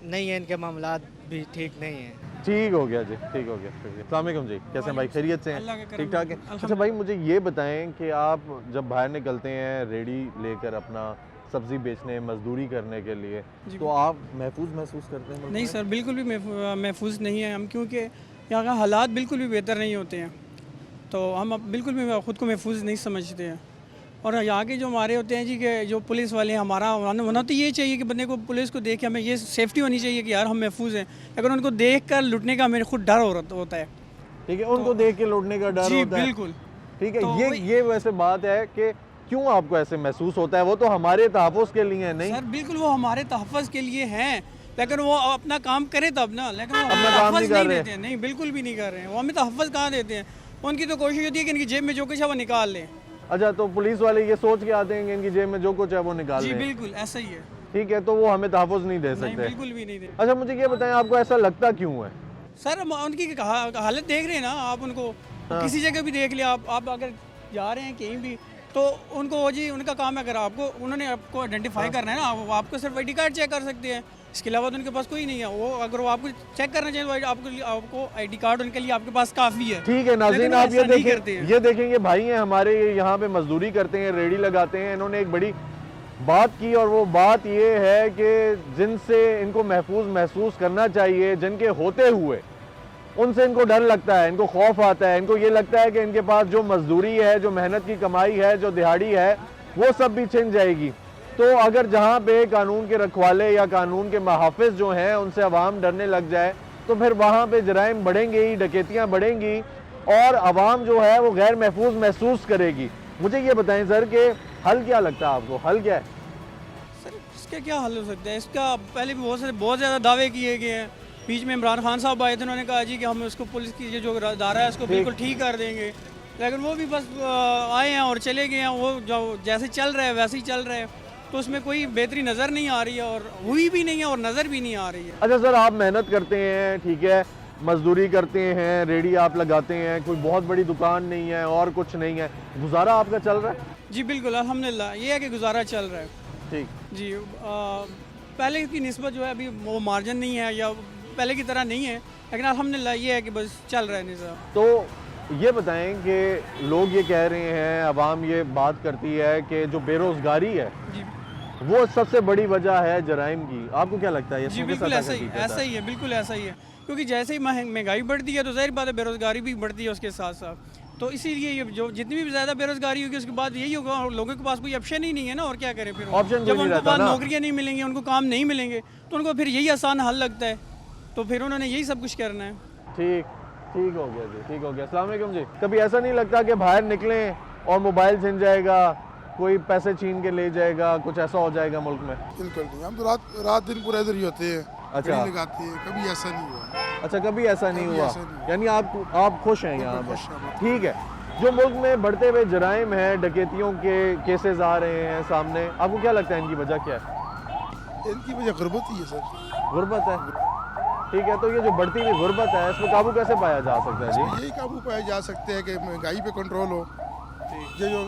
नहीं है, इनके मामलात भी ठीक नहीं है। ठीक हो गया जी, ठीक हो गया, शुक्रिया। अस्सलाम वालेकुम जी, कैसे हैं भाई, खैरियत से हैं, ठीक ठाक है? अच्छा भाई मुझे ये बताएं कि आप जब बाहर निकलते हैं रेडी लेकर अपना सब्ज़ी बेचने, मजदूरी करने के लिए, तो आप महफूज महसूस करते हैं? नहीं सर, बिल्कुल भी महफूज नहीं है हम, क्योंकि यहाँ का हालात बिल्कुल भी बेहतर नहीं होते हैं, तो हम अब बिल्कुल भी ख़ुद को महफूज नहीं समझते हैं। और यहाँ के जो हमारे होते हैं जी के जो पुलिस वाले हैं, हमारा होना तो ये चाहिए कि बंदे को पुलिस को देख के हमें ये सेफ्टी होनी चाहिए कि यार हम महफूज हैं, अगर उनको देख कर लुटने का मेरे खुद डर होता है। ठीक है, उनको देख के लुटने का डर होता है, बिल्कुल, ठीक है। ये वैसे बात है कि क्यों आपको ऐसे महसूस होता है? वो तो हमारे तहफ़्फ़ुज़ के लिए है। नहीं सर, बिल्कुल वो हमारे तहफ़्फ़ुज़ के लिए हैं, लेकिन वो अपना काम करे तब ना, लेकिन वो अपना काम नहीं कर रहे हैं। नहीं, बिल्कुल भी नहीं कर रहे हैं, वो हमें तहफ़्फ़ुज़ कहाँ देते हैं। उनकी तो कोशिश होती है कि इनकी जेब में जो कुछ है वो निकाल लें। अच्छा, तो पुलिस वाले ये सोच के आते हैं कि इनकी जेब में जो कुछ है वो निकाल लें? जी बिल्कुल ऐसा ही है। ठीक है, तो वो हमें तहफ़्फ़ुज़ नहीं दे सकते? बिल्कुल भी नहीं दे। अच्छा मुझे ये बताएं, आपको ऐसा लगता क्यों है? सर उनकी हालत देख रहे हैं ना आप, उनको किसी जगह भी देख लिया आप अगर जा रहे हैं कहीं भी तो उनको जी उनका काम है, अगर उन्होंने आपको आइडेंटिफाई करना है ना, वो आपको सिर्फ ID कार्ड चेक कर सकते हैं, इसके अलावा तो उनके पास कोई नहीं है। वो अगर वो आपको चेक करना चाहिए तो आपको ID कार्ड उनके लिए आपके पास काफ़ी है। ठीक है नाज़रीन, आप ये देखेंगे भाई हैं हमारे यहाँ पे मजदूरी करते हैं, रेडी लगाते हैं, इन्होंने एक बड़ी बात की और वो बात ये है कि जिनसे इनको महफूज महसूस करना चाहिए, जिनके होते हुए उनसे इनको डर लगता है, इनको खौफ आता है, इनको ये लगता है कि इनके पास जो मजदूरी है, जो मेहनत की कमाई है, जो दिहाड़ी है, वो सब भी छिन जाएगी। तो अगर जहाँ पे कानून के रखवाले या कानून के मुहाफ़िज़ जो हैं उनसे अवाम डरने लग जाए तो फिर वहाँ पे जराइम बढ़ेंगे ही, डकैतियाँ बढ़ेंगी और अवाम जो है वो गैर महफूज महसूस करेगी। मुझे ये बताएं सर कि हल क्या लगता है आपको, हल क्या है? सर इसका क्या हल हो सकता है? इसका पहले भी बहुत ज़्यादा दावे किए गए हैं। बीच में इमरान खान साहब आए थे, उन्होंने कहा जी कि हम इसको पुलिस की जो दायरा है इसको बिल्कुल ठीक कर देंगे, लेकिन वो भी बस आए हैं और चले गए हैं। वो जो जैसे चल रहा है वैसे ही चल रहा है, तो उसमें कोई बेहतरी नज़र नहीं आ रही है और हुई भी नहीं है और नज़र भी नहीं आ रही है। अच्छा सर, आप मेहनत करते हैं, ठीक है, मजदूरी करते हैं, रेडी आप लगाते हैं, कोई बहुत बड़ी दुकान नहीं है और कुछ नहीं है, गुजारा आपका चल रहा है? जी बिल्कुल अल्हम्दुलिल्लाह, ये है कि गुजारा चल रहा है। ठीक जी, पहले की निस्बत जो है अभी वो मार्जिन नहीं है या पहले की तरह नहीं है, लेकिन अल्हम्दुलिल्लाह ये है कि बस चल रहा है निज़ाम। तो ये बताएं कि लोग ये कह रहे हैं, अवाम ये बात करती है कि जो बेरोज़गारी है वो सबसे बड़ी वजह है जराइम की, आपको क्या लगता है? जी बिल्कुल ऐसा ही है, बिल्कुल ऐसा ही है, क्योंकि जैसे ही महंगाई बढ़ती है तो जाहिर बात है बेरोज़गारी भी बढ़ती है उसके साथ साथ। तो इसीलिए ये जो जितनी भी ज़्यादा बेरोज़गारी होगी उसके बाद यही होगा, लोगों के पास कोई ऑप्शन ही नहीं है ना, और क्या करें फिर? जब उनको पास नौकरियाँ नहीं मिलेंगी, उनको काम नहीं मिलेंगे, तो उनको फिर यही आसान हल लगता है, तो फिर उन्होंने यही सब कुछ करना है। ठीक ठीक हो गया जी, ठीक हो गया। अस्सलाम वालेकुम जी। कभी ऐसा नहीं लगता कि बाहर निकलें और मोबाइल छिन जाएगा, कोई पैसे छीन के ले जाएगा, कुछ ऐसा हो जाएगा मुल्क में? बिल्कुल नहीं, हम तो रात दिन पूरा इधर ही होते हैं। अच्छा। घड़ी लगाते हैं, कभी ऐसा नहीं हुआ। अच्छा, कभी ऐसा नहीं कभी हुआ, ऐसा नहीं हुआ। यानी आप खुश हैं यहाँ पे? खुश हैं। ठीक है। जो मुल्क में बढ़ते हुए जराइम हैं, डकैतियों के केसेस आ रहे हैं सामने, आपको क्या लगता है इनकी वजह क्या है? इनकी वजह गुर्बत ही है सर। गुर्बत है, ठीक है। तो ये जो बढ़ती हुई गुर्बत है, इसमें काबू कैसे पाया जा सकता है जी? यही काबू पाए जा सकते हैं कि महंगाई पे कंट्रोल हो, ये जो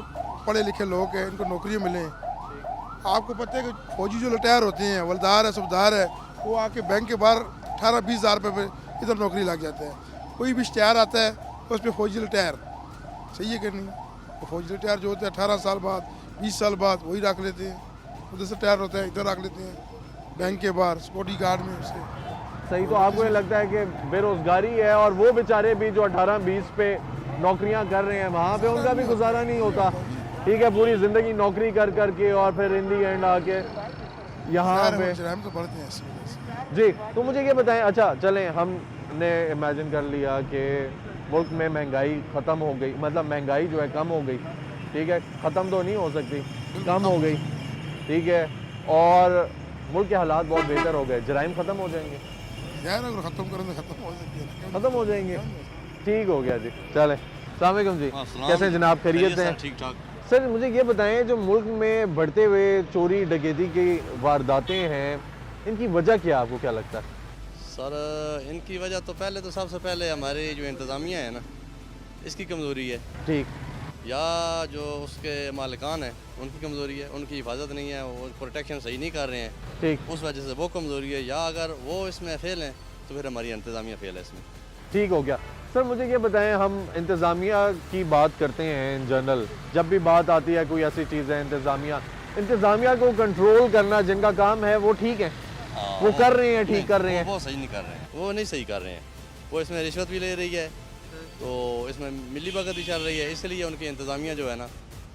पढ़े लिखे लोग हैं इनको नौकरियाँ मिलें। आपको पता है कि फौजी जो रिटायर होते हैं, हवलदार है, सूबेदार है, वो आके बैंक के बाहर 18-20 हज़ार रुपये पे इधर नौकरी लग जाता है। कोई भी इश्तेहार आता है उस पर फौजी रिटायर, सही है कि नहीं? तो फौजी रिटायर जो होते हैं 18 साल बाद, 20 साल बाद वही रख लेते हैं, उधर से रिटायर होता है इधर रख लेते हैं बैंक के बाहर सिक्योरिटी गार्ड में उसे। सही। तो आपको ये लगता है कि बेरोजगारी है और वो बेचारे भी जो 18-20 पे नौकरियां कर रहे हैं, वहाँ पे उनका भी गुजारा नहीं होता, ठीक है, पूरी ज़िंदगी नौकरी कर करके और फिर इन दी एंड आके यहाँ पे जराइम तो बढ़ते हैं इसी वजह से। जी। तो मुझे ये बताएं, अच्छा चलें, हमने इमेजिन कर लिया कि मुल्क में महंगाई ख़त्म हो गई, मतलब महंगाई जो है कम हो गई, ठीक है, ख़त्म तो नहीं हो सकती, कम हो गई, ठीक है, और मुल्क के हालात बहुत बेहतर हो गए, जराइम ख़त्म हो जाएंगे? यार अगर ख़त्म करें तो ख़त्म हो जाएंगे, ख़त्म हो जाएंगे। ठीक हो गया जी, चलें। अस्सलाम वालेकुम जी, कैसे हैं जनाब, खैरियत हैं? ठीक ठाक। सर मुझे ये बताएं, जो मुल्क में बढ़ते हुए चोरी डकैती की वारदातें हैं, इनकी वजह क्या है, आपको क्या लगता है? सर इनकी वजह तो पहले तो सबसे पहले हमारी जो इंतज़ामिया है ना, इसकी कमज़ोरी है। ठीक। या जो उसके मालिकान हैं उनकी कमज़ोरी है, उनकी हिफाजत नहीं है, वो प्रोटेक्शन सही नहीं कर रहे हैं, ठीक, उस वजह से वो कमज़ोरी है। या अगर वो इसमें फेल हैं तो फिर हमारी इंतज़ामिया फेल है इसमें। ठीक हो गया। सर मुझे ये बताएं, हम इंतज़ामिया की बात करते हैं इन जनरल, जब भी बात आती है कोई ऐसी चीज़ है, इंतज़ामिया को कंट्रोल करना जिनका काम है वो ठीक है, वो कर रहे हैं, ठीक कर रहे हैं? वो सही नहीं कर रहे हैं, वो नहीं सही कर रहे हैं, वो इसमें रिश्वत भी ले रही है, तो इसमें मिली भगत भी चल रही है, इसलिए उनकी इंतज़ामिया जो है ना,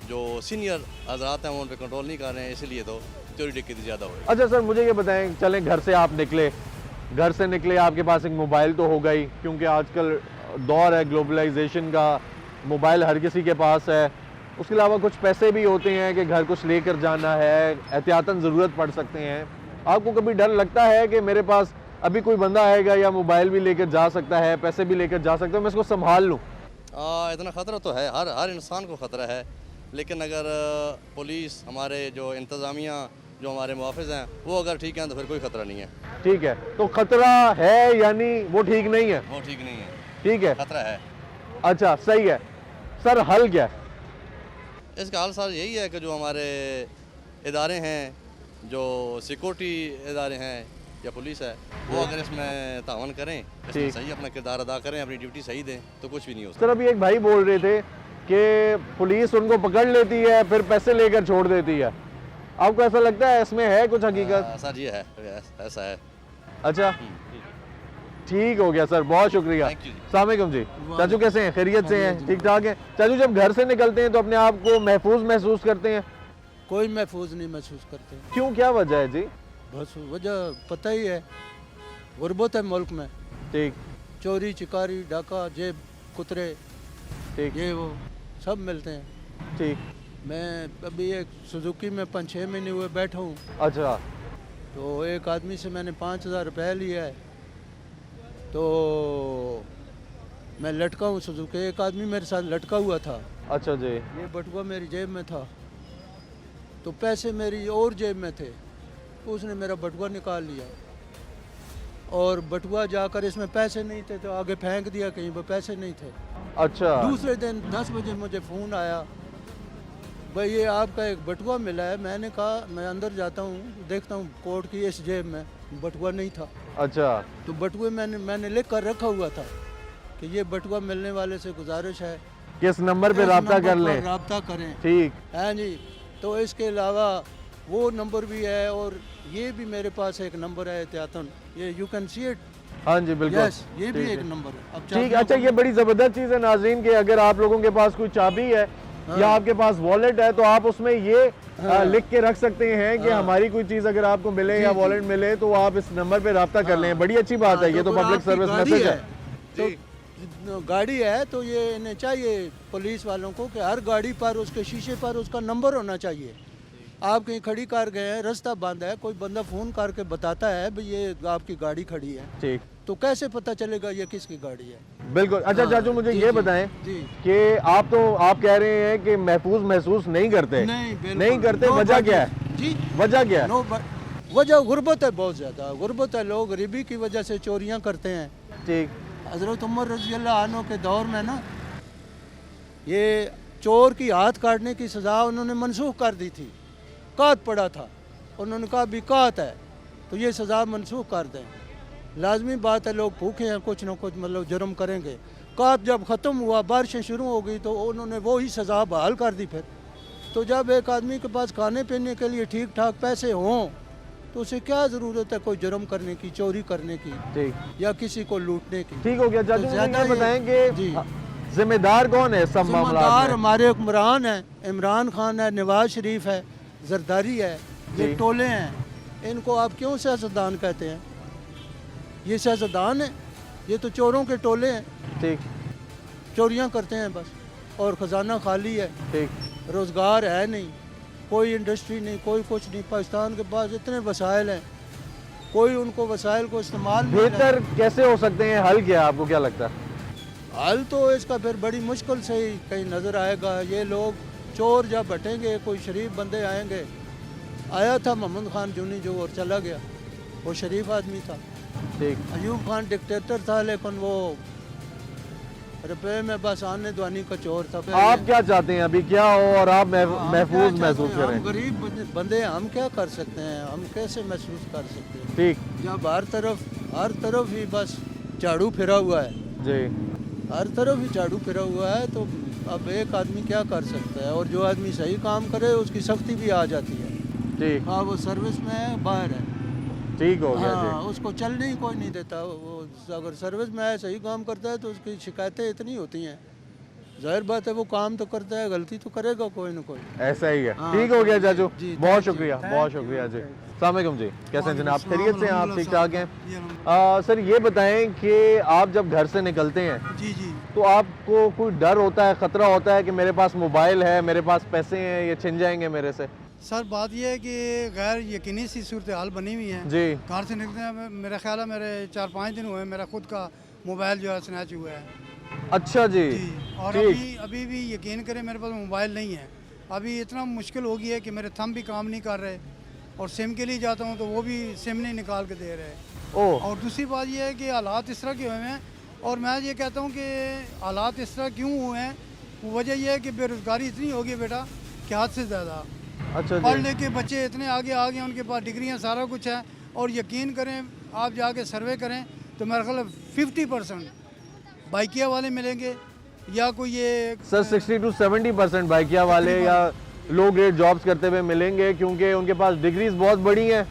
जो सीनियर हजरात हैं वो उन पर कंट्रोल नहीं कर रहे हैं, इसलिए तो चोरी डकैती ज़्यादा हो रही है। अच्छा सर मुझे ये बताएं, चलें घर से आप निकले, घर से निकले, आपके पास एक मोबाइल तो होगा ही, क्योंकि आजकल दौर है ग्लोबलाइजेशन का, मोबाइल हर किसी के पास है। उसके अलावा कुछ पैसे भी होते हैं कि घर कुछ लेकर जाना है, एहतियातन ज़रूरत पड़ सकते हैं। आपको कभी डर लगता है कि मेरे पास अभी कोई बंदा आएगा या मोबाइल भी लेकर जा सकता है, पैसे भी लेकर जा सकता है, मैं इसको संभाल लूँ? इतना ख़तरा तो है, हर इंसान को ख़तरा है, लेकिन अगर पुलिस, हमारे जो इंतज़ामिया, जो हमारे मुहाफ़िज़ हैं, वो अगर ठीक हैं तो फिर कोई ख़तरा नहीं है। ठीक है, तो ख़तरा है यानी वो ठीक नहीं है? वो ठीक नहीं है, ठीक है, ख़तरा है। अच्छा सही है। सर हल क्या है इसका? हल सर यही है कि जो हमारे इदारे हैं, जो सिक्योरिटी इदारे हैं या पुलिस है, वो अगर इसमें तावन करें, इसमें सही अपना किरदार अदा करें, अपनी ड्यूटी सही दें, तो कुछ भी नहीं हो सकता। सर अभी एक भाई बोल रहे थे कि पुलिस उनको पकड़ लेती है फिर पैसे लेकर छोड़ देती है, आपको ऐसा लगता है इसमें है कुछ हकीकत? सर ये है, ऐसा है। अच्छा ठीक हो गया सर, बहुत शुक्रिया। अस्सलाम वालेकुम जी। चाचू कैसे हैं, खैरियत से हैं, ठीक ठाक हैं? चाचू जब घर से निकलते हैं तो अपने आप को महफूज महसूस करते हैं? कोई महफूज नहीं महसूस करते। क्यों, क्या वजह है जी? बस वजह पता ही है, गुर्बत है मुल्क में। ठीक। चोरी चिकारी डाका जेब कुतरे, ठीक, ये वो सब मिलते हैं। ठीक। मैं अभी एक सुजुकी में 5-6 महीने हुए बैठा हूँ। अच्छा। तो एक आदमी से मैंने 5,000 रुपये लिया है, तो मैं लटका हूँ सुजुकी, एक आदमी मेरे साथ लटका हुआ था। अच्छा जी। ये बटुआ मेरी जेब में था, तो पैसे मेरी और जेब में थे, उसने मेरा बटुआ निकाल लिया, और बटुआ जाकर इसमें पैसे नहीं थे तो आगे फेंक दिया, कहीं पर पैसे नहीं थे। अच्छा। दूसरे दिन 10 बजे मुझे फ़ोन आया, भाई ये आपका एक बटुआ मिला है। मैंने कहा मैं अंदर जाता हूँ, देखता हूँ कोट की इस जेब में बटुआ नहीं था। अच्छा। तो बटुए मैंने लिख कर रखा हुआ था कि ये बटुआ मिलने वाले से गुजारिश है किस नंबर पे रब्ता कर लें, रब्ता करें। ठीक हाँ जी। तो इसके अलावा वो नंबर भी है, और ये भी मेरे पास एक नंबर है एहतियातन, ये यू कैन सी इट। हाँ जी बिल्कुल। यस, ये भी एक नंबर है। अब ठीक। अच्छा ये बड़ी ज़बरदस्त चीज़ है नाज़रीन कि अगर आप लोगों के पास कोई चाबी है या आपके पास वॉलेट है तो आप उसमें ये लिख के रख सकते हैं कि हमारी कोई चीज़ अगर आपको मिले या वॉलेट मिले तो आप इस नंबर पे रब्ता कर लें। बड़ी अच्छी बात है, ये तो पब्लिक सर्विस मैसेज है। तो गाड़ी है तो ये इन्हें चाहिए पुलिस वालों को कि हर गाड़ी पर उसके शीशे पर उसका नंबर होना चाहिए। आप कहीं खड़ी कार गए हैं, रास्ता बंद है, कोई बंदा फ़ोन करके बताता है भाई ये आपकी गाड़ी खड़ी है, ठीक, तो कैसे पता चलेगा ये किसकी गाड़ी है? बिल्कुल। अच्छा हाँ, चाचू मुझे जी, ये जी, बताएं जी। कि आप कह रहे हैं कि महफूज महसूस नहीं करते, नहीं करते, वजह क्या है जी? वजह क्या है? वजह गुर्बत है, बहुत ज़्यादा गुर्बत है। लोग गरीबी की वजह से चोरियाँ करते हैं। ठीक। हज़रत उमर रज़ी अल्लाह अन्हु के दौर में ना ये चोर की हाथ काटने की सज़ा उन्होंने मनसूख कर दी थी। कात पड़ा था, उन्होंने कहा भी कात है तो ये सज़ा मनसूख कर दें। लाजमी बात है, लोग भूखे हैं, कुछ ना कुछ मतलब जुर्म करेंगे। कात जब ख़त्म हुआ, बारिशें शुरू हो गई तो उन्होंने वो ही सज़ा बहाल कर दी। फिर तो जब एक आदमी के पास खाने पीने के लिए ठीक ठाक पैसे हों तो उसे क्या ज़रूरत है कोई जुर्म करने की, चोरी करने की, ठीक, या किसी को लूटने की? ठीक हो गया चाचू। तो मुझे ज़्यादा ये बताएं कि जिम्मेदार कौन है सब मामला जिम्मेदार में? हमारे हुक्मरान है, इमरान खान है, नवाज शरीफ है, जरदारी है, ये जी। टोले हैं। इनको आप क्यों सियासतदान कहते हैं? ये सियासतदान है? ये तो चोरों के टोले हैं। ठीक, चोरियां करते हैं बस, और ख़जाना खाली है। ठीक, रोज़गार है नहीं, कोई इंडस्ट्री नहीं, कोई कुछ नहीं। पाकिस्तान के पास इतने वसाइल हैं, कोई उनको वसाइल को इस्तेमाल नहीं। बेहतर कैसे हो सकते हैं? हल क्या है, आपको क्या लगता है? हल तो इसका फिर बड़ी मुश्किल से ही कहीं नज़र आएगा। ये लोग चोर जब हटेंगे, कोई शरीफ बंदे आएंगे। आया था मोहम्मद खान जूनी जो, और चला गया, वो शरीफ आदमी था। ठीक। अयूब खान डिक्टेटर था, लेकिन वो रुपये में बस आने दवानी का चोर था। आप क्या चाहते हैं अभी क्या हो और आप महफूज महसूस करें? हम गरीब बंदे हम क्या कर सकते हैं? हम कैसे महसूस कर सकते हैं? ठीक, जब हर तरफ ही बस झाड़ू फिरा हुआ है जी, हर तरफ ही झाड़ू फिरा हुआ है, तो अब एक आदमी क्या कर सकता है? और जो आदमी सही काम करे उसकी सख्ती भी आ जाती है। ठीक, हाँ, वो सर्विस में है, बाहर है, ठीक हो गया हाँ, जी। उसको चलने ही कोई नहीं देता। वो अगर सर्विस में है, सही काम करता है तो उसकी शिकायतें इतनी होती हैं। जाहिर बात है वो काम तो करता है, गलती तो करेगा कोई ना कोई। ऐसा ही है। हाँ, ठीक हो गया चाचू, जी, बहुत शुक्रिया, बहुत शुक्रिया जी। अस्सलाम वालेकुम जी, कैसे हैं जनाब? खैरियत से हैं आप? ठीक ठाक हैं? सर ये बताएं कि आप जब घर से निकलते हैं जी जी, तो आपको कोई डर होता है, ख़तरा होता है कि मेरे पास मोबाइल है, मेरे पास पैसे हैं, ये छिन जाएंगे मेरे से? सर बात यह है कि गैर यकीनी सी सूरत हाल बनी हुई है जी। घर से निकलते हैं, मेरा ख्याल है मेरे 4-5 दिन हुए मेरा खुद का मोबाइल जो है स्नैच हुआ है। अच्छा जी, और ठीक। अभी भी यकीन करें मेरे पास मोबाइल नहीं है। अभी इतना मुश्किल हो गई है कि मेरे थंब भी काम नहीं कर रहे, और सिम के लिए जाता हूँ तो वो भी सिम नहीं निकाल के दे रहे। और दूसरी बात यह है कि हालात इस तरह के हुए हैं, और मैं ये कहता हूँ कि हालात इस तरह क्यों हुए हैं, वजह यह है कि बेरोज़गारी इतनी हो गई बेटा कि हद से ज़्यादा। अच्छा, पढ़ ले के बच्चे इतने आगे आ गए, उनके पास डिग्रियाँ सारा कुछ है, और यकीन करें आप जाके सर्वे करें तो मेरा ख्याल 50% बाइकिया वाले मिलेंगे, या कोई ये सर 60 to 70% बाइकिया वाले या लो ग्रेड जॉब्स करते हुए मिलेंगे, क्योंकि उनके पास डिग्रीज बहुत बड़ी हैं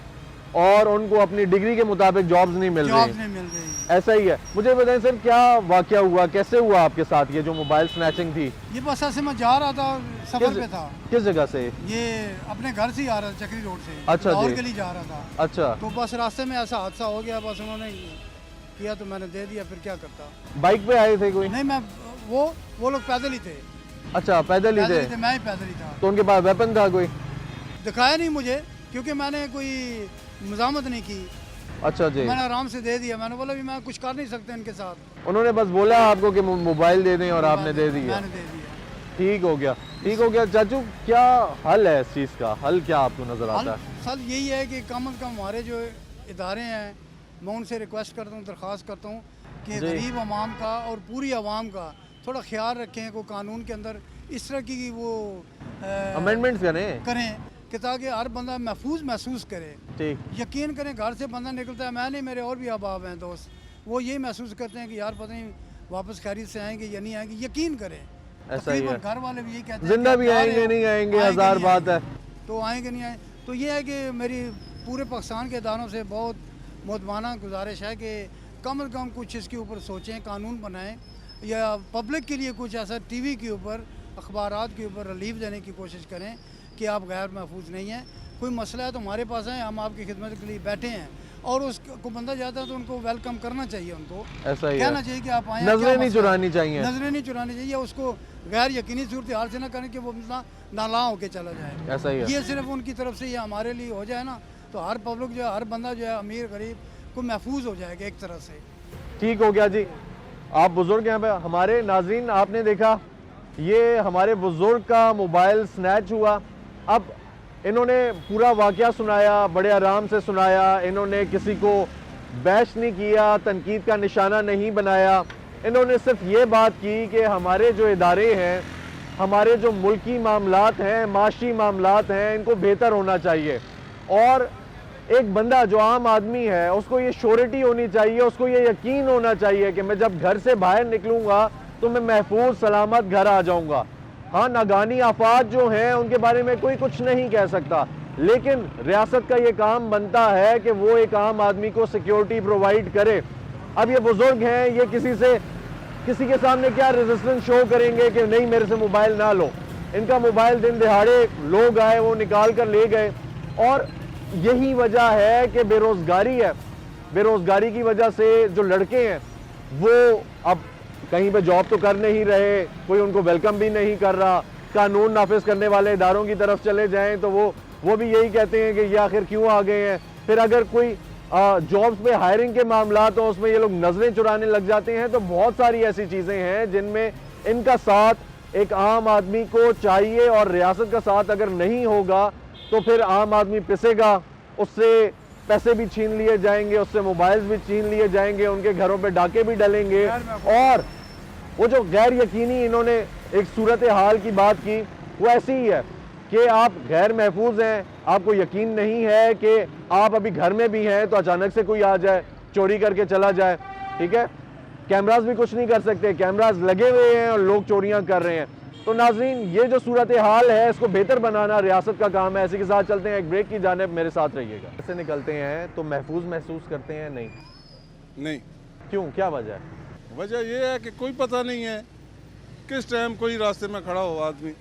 और उनको अपनी डिग्री के मुताबिक जॉब्स नहीं मिल रही। ऐसा ही है। मुझे बताएं सर क्या वाकया हुआ, कैसे हुआ आपके साथ ये जो मोबाइल स्नैचिंग थी? ये बस ऐसे मैं जा रहा था, सफर पे था। किस जगह से? ये अपने घर से ही आ रहा था, चक्री रोड से। अच्छा लाहौर जी। के लिए जा रहा था। अच्छा। तो बस रास्ते में ऐसा हादसा हो गया, बस उन्होंने किया तो मैंने दे दिया, फिर क्या करता। बाइक पे आए थे कोई? नहीं, मैं वो लोग पैदल ही थे। अच्छा, पैदल ही थे? मैं ही पैदल ही था। तो उनके पास वेपन था कोई? दिखाया नहीं मुझे, क्योंकि मैंने कोई मज़ामत नहीं की। अच्छा जी। मैंने आराम से दे दिया, मैंने बोला भी मैं कुछ कर नहीं सकते इनके साथ। उन्होंने बस बोला आपको कि मोबाइल दे दें और आपने दे दिया? मैंने दे दिया। ठीक हो गया, ठीक हो गया। चाचू क्या हल है इस चीज़ का? हल क्या आपको नज़र आता है? हल यही है कि कम अज़ कम हमारे जो इदारे हैं, मैं उनसे रिक्वेस्ट करता हूँ, दरख्वास्त करता हूँ कि गरीब आवाम का और पूरी आवाम का थोड़ा ख्याल रखें, को कानून के अंदर इस तरह की वो अमेंडमेंट्स करें कि ताकि हर बंदा महफूज महसूस करे। ठीक। यकीन करें घर से बंदा निकलता है, मैं नहीं, मेरे और भी अहबाब हैं दोस्त, वो यही महसूस करते हैं कि यार पता नहीं वापस खैरियत से आएंगे या नहीं आएंगे। यकीन करें, ऐसा ही है। घर वाले भी यही कहते हैं जिंदा भी आएंगे नहीं आएंगे, हजार बात है, तो आएंगे नहीं आए। तो ये है कि मेरी पूरे पाकिस्तान के इदारों से बहुत मुतमाना गुजारिश है कि कम अज़ कम कुछ इसके ऊपर सोचें, कानून बनाएं, या पब्लिक के लिए कुछ ऐसा टीवी के ऊपर, अखबारात के ऊपर रिलीफ देने की कोशिश करें कि आप गैर महफूज नहीं हैं। कोई मसला है तो हमारे पास है, हम आपकी खिदमत के लिए बैठे हैं। और उसको बंदा जाता है तो उनको वेलकम करना चाहिए, उनको ऐसा ही कहना है। चाहिए कि आप आए, नजरें नहीं चुरानी चाहिए। नजरें नहीं चुरानी चाहिए, उसको गैर यकीनी सूरत हाल से ना करें कि वो बंदा नाला होके चला जाए। ऐसा ही है। ये सिर्फ उनकी तरफ से ये हमारे लिए हो जाए ना, तो हर पब्लिक जो है, हर बंदा जो है अमीर गरीब को महफूज हो जाएगा एक तरह से। ठीक हो गया जी। आप बुजुर्ग हैं हमारे। नाजरीन, आपने देखा ये हमारे बुजुर्ग का मोबाइल स्नैच हुआ। अब इन्होंने पूरा वाकया सुनाया, बड़े आराम से सुनाया, इन्होंने किसी को बैश नहीं किया, तनकीद का निशाना नहीं बनाया। इन्होंने सिर्फ ये बात की कि हमारे जो इदारे हैं, हमारे जो मुल्की मामलात हैं, माशी मामलात हैं, इनको बेहतर होना चाहिए। और एक बंदा जो आम आदमी है उसको ये श्योरिटी होनी चाहिए, उसको ये यकीन होना चाहिए कि मैं जब घर से बाहर निकलूँगा तो मैं महफूज सलामत घर आ जाऊँगा। हाँ, नागानी आफात जो हैं उनके बारे में कोई कुछ नहीं कह सकता, लेकिन रियासत का ये काम बनता है कि वो एक आम आदमी को सिक्योरिटी प्रोवाइड करे। अब ये बुजुर्ग हैं, ये किसी के सामने क्या रेजिस्टेंस शो करेंगे कि नहीं मेरे से मोबाइल ना लो। इनका मोबाइल दिन दिहाड़े लोग आए, वो निकाल कर ले गए। और यही वजह है कि बेरोजगारी है। बेरोजगारी की वजह से जो लड़के हैं वो अब कहीं पे जॉब तो कर नहीं रहे, कोई उनको वेलकम भी नहीं कर रहा। कानून नाफिज करने वाले इदारों की तरफ चले जाएं तो वो भी यही कहते हैं कि ये आखिर क्यों आ गए हैं। फिर अगर कोई जॉब्स पे हायरिंग के मामला तो उसमें ये लोग नजरें चुराने लग जाते हैं। तो बहुत सारी ऐसी चीज़ें हैं जिनमें इनका साथ एक आम आदमी को चाहिए, और रियासत का साथ अगर नहीं होगा तो फिर आम आदमी पिसेगा, उससे पैसे भी छीन लिए जाएंगे, उससे मोबाइल्स भी छीन लिए जाएंगे, उनके घरों पे डाके भी डलेंगे। और वो जो गैर यकीनी इन्होंने एक सूरत हाल की बात की, वो ऐसी ही है कि आप गैर महफूज हैं, आपको यकीन नहीं है कि आप अभी घर में भी हैं तो अचानक से कोई आ जाए, चोरी करके चला जाए। ठीक है, कैमरास भी कुछ नहीं कर सकते, कैमरास लगे हुए हैं और लोग चोरियां कर रहे हैं। तो नाजरीन, ये जो सूरत हाल है इसको बेहतर बनाना रियासत का काम है। इसी के साथ चलते हैं एक ब्रेक की जानिब, मेरे साथ रहिएगा। ऐसे निकलते हैं तो महफूज महसूस करते हैं? नहीं। क्यों, क्या वजह है? वजह यह है कि कोई पता नहीं है किस टाइम कोई रास्ते में खड़ा हो आदमी,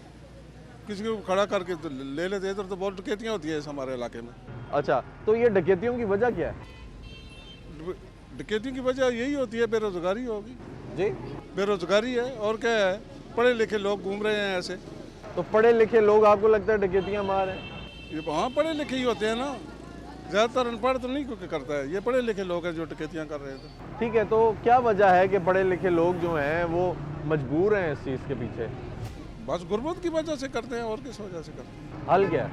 किसी को खड़ा करके तो ले लेते। इधर तो बहुत डकैतियाँ होती है इस हमारे इलाके में। अच्छा, तो ये डकैतियों की वजह क्या है? डकैतियों की वजह यही होती है, बेरोजगारी होगी जी। बेरोजगारी है और क्या है, पढ़े लिखे लोग घूम रहे हैं ऐसे। तो पढ़े लिखे लोग आपको लगता है डकैतियाँ मार रहे हैं? ये हाँ, पढ़े लिखे ही होते हैं ना, ज़्यादातर अनपढ़ तो नहीं कोई करता है, ये पढ़े लिखे लोग हैं जो डकैतियाँ कर रहे थे। ठीक है, तो क्या वजह है कि पढ़े लिखे लोग जो हैं वो मजबूर हैं इस चीज़ के पीछे? बस गुर्बत की वजह से करते हैं, और किस वजह से करते हैं। हल क्या है?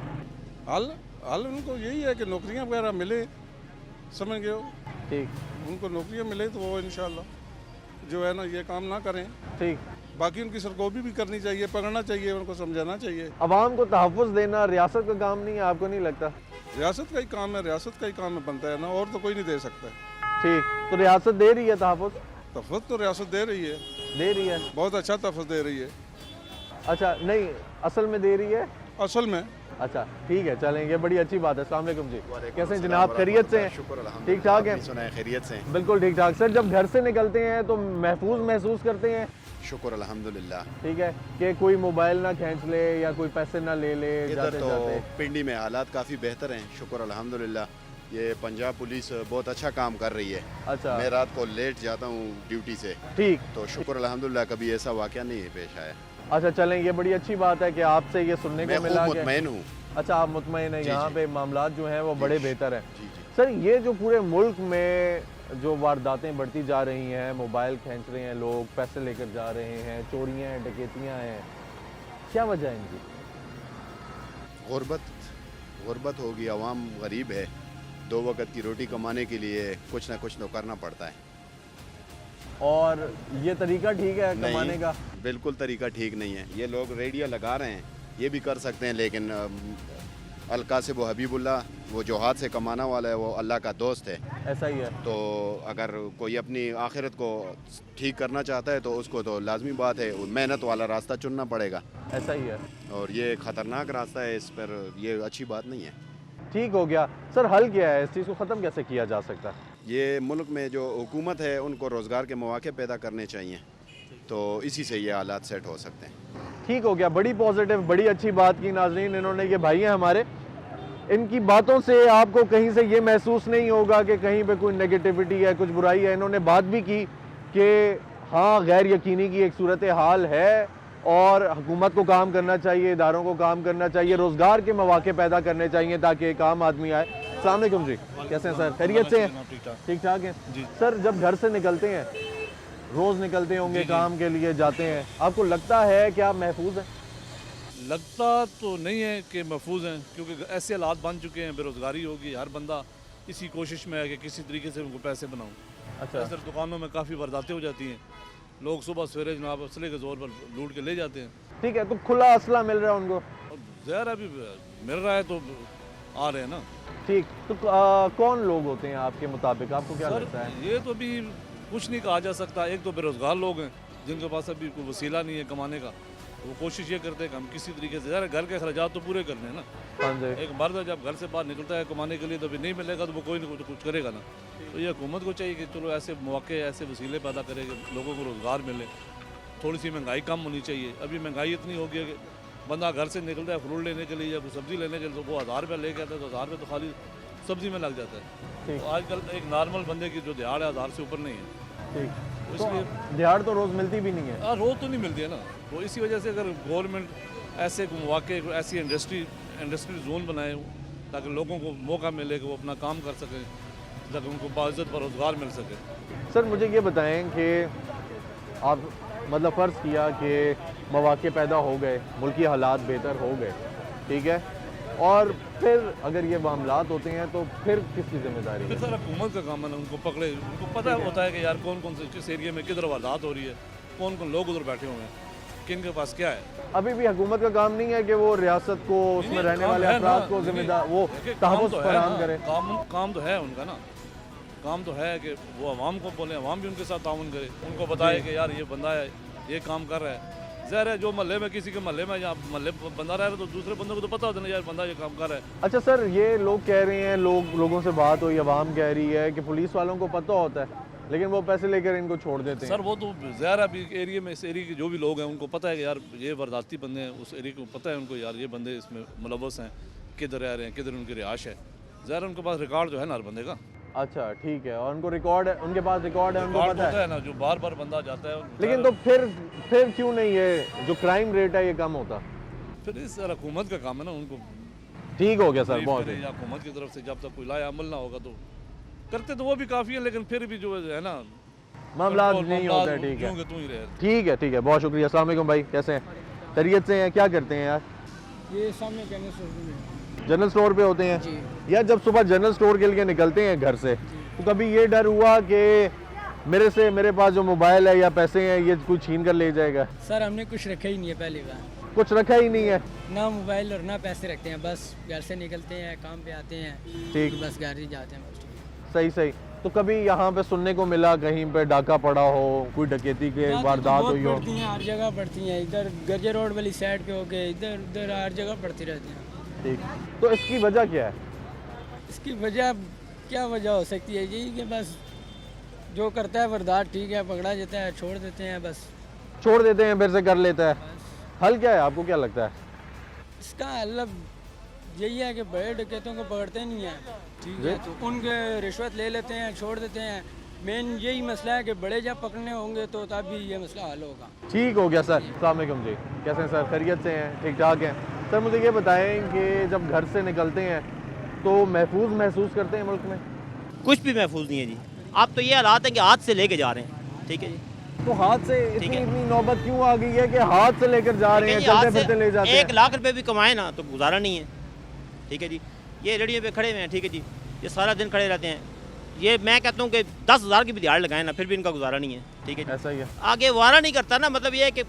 हल उनको यही है कि नौकरियाँ वगैरह मिले, समझ गए हो। ठीक, उनको नौकरियाँ मिले तो वो इंशाल्लाह जो है ना ये काम ना करें। ठीक, बाकी उनकी सरगोबी भी करनी चाहिए, पकड़ना चाहिए, उनको समझाना चाहिए। अवाम को तहफ़्फ़ुज़ देना रियासत का काम नहीं है, आपको नहीं लगता? रियासत का ही काम है, रियासत का ही काम है, बनता है ना, और तो कोई नहीं दे सकता। ठीक, तो रियासत दे रही है तहफ़्फ़ुज़? तहफ़्फ़ुज़ तो रियासत दे रही है, बहुत अच्छा तहफ़्फ़ुज़ दे रही है। अच्छा, नहीं असल में दे रही है? असल में। अच्छा, ठीक है, चलेंगे, बड़ी अच्छी बात है। अस्सलाम वालेकुम जी, कैसे हैं जनाब? खैरियत से हैं? ठीक ठाक हैं? खैरियत से हैं? बिल्कुल ठीक ठाक। सर, जब घर से निकलते हैं तो महफूज महसूस करते हैं? शुक्र अल्हम्दुलिल्लाह। ठीक है, कि कोई मोबाइल ना खींच ले या कोई पैसे ना ले ले इधर जाते तो जाते? पिंडी में हालात काफ़ी बेहतर हैं, शुक्र अल्हम्दुलिल्लाह। ये पंजाब पुलिस बहुत अच्छा काम कर रही है। अच्छा, मैं रात को लेट जाता हूँ ड्यूटी से। ठीक, तो शुक्र अल्हम्दुलिल्लाह कभी ऐसा वाक़या नहीं पेश आया। अच्छा, चलें, ये बड़ी अच्छी बात है कि आपसे ये सुनने को मिला। मुतमईन हूँ। अच्छा, आप मुतमईन हैं, यहाँ पे मामलात जो हैं वो बड़े बेहतर हैं। जी जी। सर, ये जो पूरे मुल्क में जो वारदातें बढ़ती जा रही हैं, मोबाइल खींच रहे हैं लोग, पैसे लेकर जा रहे हैं, चोरियाँ हैं, डकैतियाँ हैं, क्या वजह है इनकी? गुर्बत होगी, आवाम गरीब है, 2 वक्त की रोटी कमाने के लिए कुछ ना कुछ तो करना पड़ता है। और ये तरीका ठीक है कमाने का? बिल्कुल तरीका ठीक नहीं है। ये लोग रेडियो लगा रहे हैं, ये भी कर सकते हैं, लेकिन अलकासिब हबीबुल्लाह, वो जो हाथ से कमाना वाला है वो अल्लाह का दोस्त है। ऐसा ही है। तो अगर कोई अपनी आखिरत को ठीक करना चाहता है तो उसको तो लाजमी बात है मेहनत वाला रास्ता चुनना पड़ेगा। ऐसा ही है। और ये ख़तरनाक रास्ता है, इस पर ये अच्छी बात नहीं है। ठीक हो गया। सर, हल क्या है? इस चीज़ को ख़त्म कैसे किया जा सकता है? ये मुल्क में जो हुकूमत है उनको रोज़गार के मौके पैदा करने चाहिए, तो इसी से ये हालात सेट हो सकते हैं। ठीक हो गया, बड़ी पॉजिटिव, बड़ी अच्छी बात की नाज़रीन इन्होंने। ये भाई हैं हमारे, इनकी बातों से आपको कहीं से ये महसूस नहीं होगा कि कहीं पे कोई नेगेटिविटी है, कुछ बुराई है। इन्होंने बात भी की कि हाँ गैर यकीनी की एक सूरत हाल है और हुकूमत को काम करना चाहिए, इदारों को काम करना चाहिए, रोज़गार के मौके पैदा करने चाहिए ताकि एक आम आदमी आए। अस्सलाम वालेकुम जी, कैसे हैं सर? खैरियत से हैं? ठीक ठाक हैं जी। सर जब घर से निकलते हैं, रोज़ निकलते होंगे काम के लिए जाते हैं, आपको लगता है कि आप महफूज हैं? लगता तो नहीं है कि महफूज हैं, क्योंकि ऐसे हालात बन चुके हैं, बेरोज़गारी होगी, हर बंदा इसी कोशिश में है कि किसी तरीके से उनको पैसे बनाऊं। अच्छा, सर दुकानों में काफ़ी वारदातें हो जाती हैं, लोग सुबह सवेरे जनाब असले के जोर पर लूट के ले जाते हैं। ठीक है, तो खुला असला मिल रहा है उनको? ज़हर अभी मिल रहा है तो आ रहे हैं ना। ठीक, तो कौन लोग होते हैं आपके मुताबिक, आपको क्या लगता है? ये तो अभी कुछ नहीं कहा जा सकता। एक तो बेरोज़गार लोग हैं जिनके पास अभी कोई वसीला नहीं है कमाने का, वो कोशिश ये करते हैं कि हम किसी तरीके से, यार घर के खर्चात तो पूरे करने हैं ना। हाँ जी। एक मर्द जब घर से बाहर निकलता है कमाने के लिए तो अभी नहीं मिलेगा तो वो कोई ना कुछ करेगा ना। तो ये हुकूमत को चाहिए कि चलो ऐसे मौके, ऐसे वसीले पैदा करें कि लोगों को रोज़गार मिले, थोड़ी सी महंगाई कम होनी चाहिए। अभी महंगाई इतनी हो गई है कि बंदा घर से निकलता है फ्रूट लेने के लिए या सब्ज़ी लेने के लिए, तो वो 1000 रुपया लेके आता है, तो 1000 रुपये तो खाली सब्ज़ी में लग जाता है। तो आजकल एक नॉर्मल बंदे की जो दिहाड़ है 1000 से ऊपर नहीं है। ठीक, तो तो इसलिए दिहाड़ तो रोज़ मिलती भी नहीं है। हाँ, रोज़ तो नहीं मिलती है ना। तो इसी वजह से अगर गवर्नमेंट ऐसे मौके, ऐसी इंडस्ट्री जोन बनाए ताकि लोगों को मौका मिले कि वो अपना काम कर सकें, ताकि उनको बाइज़्ज़त पर रोज़गार मिल सके। सर मुझे ये बताएं कि आप मतलब फ़र्ज़ किया कि मौके पैदा हो गए, मुल्की हालात बेहतर हो गए, ठीक है, और फिर अगर ये मामलात होते हैं तो फिर किसकी जिम्मेदारी है? फिर सर हुकूमत का काम है ना, उनको पकड़े, उनको पता होता है कि यार कौन कौन से किस एरिया में किधर वारदात हो रही है, कौन कौन लोग उधर बैठे हुए हैं, किन के पास क्या है। अभी भी हुकूमत का काम नहीं है कि वो रियासत को, उसमें रहने वाले अफराद को जिम्मेदार, वो तहफ़्फ़ुज़ फराहम करे। काम तो है उनका ना, काम तो है कि वो अवाम को बोले, अवाम भी उनके साथ ताउन करे, उनको बताए कि यार ये बंदा है, ये काम कर रहा है। ज़ाहिर है जो महल्ले में किसी के महल्ले में या महल्ले बंदा रह रहा है तो दूसरे बंदे को तो पता होता है यार बंदा ये काम कर रहा है। अच्छा सर, ये लोग कह रहे हैं, लोगों से बात हुई, अवाम कह रही है कि पुलिस वालों को पता होता है लेकिन वो पैसे लेकर इनको छोड़ देते हैं। सर वो तो ज़ाहिर अभी एरिया में, इस एरिया के जो भी लोग हैं उनको पता है कि यार ये वारदाती बंदे हैं, उस एरिया को पता है उनको यार ये बंदे इसमें मुलव्वस हैं, किधर रह रहे हैं, किधर उनकी रिहाइश है। ज़ाहिर उनके पास रिकॉर्ड जो है ना हर बंदे का। अच्छा ठीक है, और उनको रिकॉर्ड है, उनके पास रिकॉर्ड है, उनको पता है ना, जो बार बार बंदा जाता है। लेकिन तो फिर क्यों नहीं है जो क्राइम रेट है ये कम होता? फिर इस हुकूमत का काम है ना, उनको ठीक हो गया सर, बहुत हुकूमत की तरफ से जब तक कोई लाया अमल ना होगा तो करते तो वो भी काफ़ी है, लेकिन फिर भी जो है ना मामला नहीं होता है। ठीक है, ठीक है, बहुत शुक्रिया। अस्सलाम वालेकुम भाई, कैसे हैं? खैरियत से हैं? क्या करते हैं यार? ये सामने जनरल स्टोर में, जनरल स्टोर पे होते हैं यार। जब सुबह जनरल स्टोर के लिए निकलते हैं घर से तो कभी ये डर हुआ कि मेरे पास जो मोबाइल है या पैसे हैं ये कोई छीन कर ले जाएगा? सर हमने कुछ रखा ही नहीं है, पहली बार कुछ रखा ही नहीं है, ना मोबाइल और ना पैसे रखते हैं, बस घर से निकलते हैं, काम पे आते हैं, ठीक, बस घर ही जाते हैं। सही। तो कभी यहाँ पे सुनने को मिला कहीं पे डाका पड़ा हो, कोई डकैती के वारदात हुई हो? पड़ती हैं, हर जगह पड़ती हैं, इधर गर्जे रोड वाली साइड पे हो गए, इधर उधर हर जगह पड़ती रहती हैं। ठीक, तो इसकी वजह क्या है? इसकी वजह क्या वजह हो सकती है? यही कि बस जो करता है वारदात ठीक है, पकड़ा जाता है, छोड़ देते हैं, बस छोड़ देते हैं, फिर से कर लेता है। हल क्या है, आपको क्या लगता है इसका? हल यही है कि बड़े डकैतों को पकड़ते नहीं हैं, ठीक है, तो उनके रिश्वत ले लेते हैं, छोड़ देते हैं। मेन यही मसला है कि बड़े जब पकड़ने होंगे तो तभी ये मसला हल होगा। ठीक हो गया सर। अस्सलाम वालेकुम जी, कैसे हैं सर? खैरियत से हैं? ठीक ठाक हैं सर। मुझे ये बताएं कि जब घर से निकलते हैं तो महफूज महसूस करते हैं मुल्क में? कुछ भी महफूज नहीं है जी। आप तो ये हालात है कि हाथ से लेके जा रहे हैं, ठीक है जी। तो हाथ से इतनी नौबत क्यों आ गई है कि हाथ से लेकर जा रहे हैं, चलते फिरते ले जाते हैं? 1 लाख रुपए भी कमाए ना तो गुजारा नहीं है, ठीक है जी। ये रेडियो पे खड़े हुए हैं, ठीक है जी, ये सारा दिन खड़े रहते हैं। ये मैं कहता हूँ कि 10,000 की भी दिहाड़ लगाए ना फिर भी इनका गुजारा नहीं है, ठीक है जी। ऐसा ही है, आगे वारा नहीं करता ना। मतलब ये है कि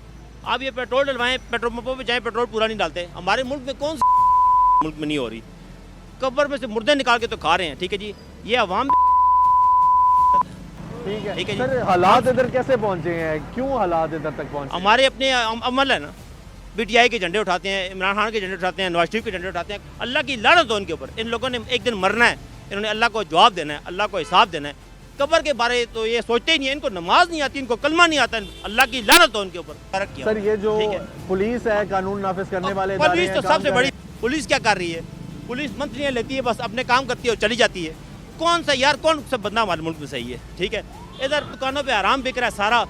आप ये पेट्रोल डलवाएं, पेट्रोल पंपों पे जाएं, पेट्रोल पूरा नहीं डालते। हमारे मुल्क में कौन सी मुल्क में नहीं हो रही, कब्र में से मुर्दे निकाल के तो खा रहे हैं, ठीक है जी। ये अवाम ठीक है सर। हालात इधर कैसे पहुँचे हैं, क्यों हालात इधर तक पहुँचे? हमारे अपने अमल है ना, PTI के झंडे उठाते हैं, इमरान खान के झंडे उठाते हैं, नवाज शरीफ के झंडे उठाते हैं। अल्लाह की लानत हो उनके ऊपर। इन लोगों ने एक दिन मरना है, इन्होंने अल्लाह को जवाब देना है, अल्लाह को हिसाब देना है। कब्र के बारे तो ये सोचते ही नहीं है, इनको नमाज नहीं आती, इनको कलमा नहीं आता। अल्लाह की लानत हो उनके ऊपर। फर्क किया सर, ये जो पुलिस है, कानून नाफिज करने वाले पुलिस तो सबसे बड़ी, पुलिस क्या कर रही है? पुलिस मंथलियाँ लेती है, बस अपने काम करती है और चली जाती है। कौन सा यार, कौन सा बंदा हमारे मुल्क में सही है? ठीक है, इधर दुकानों पे आराम बिक रहा है, सारा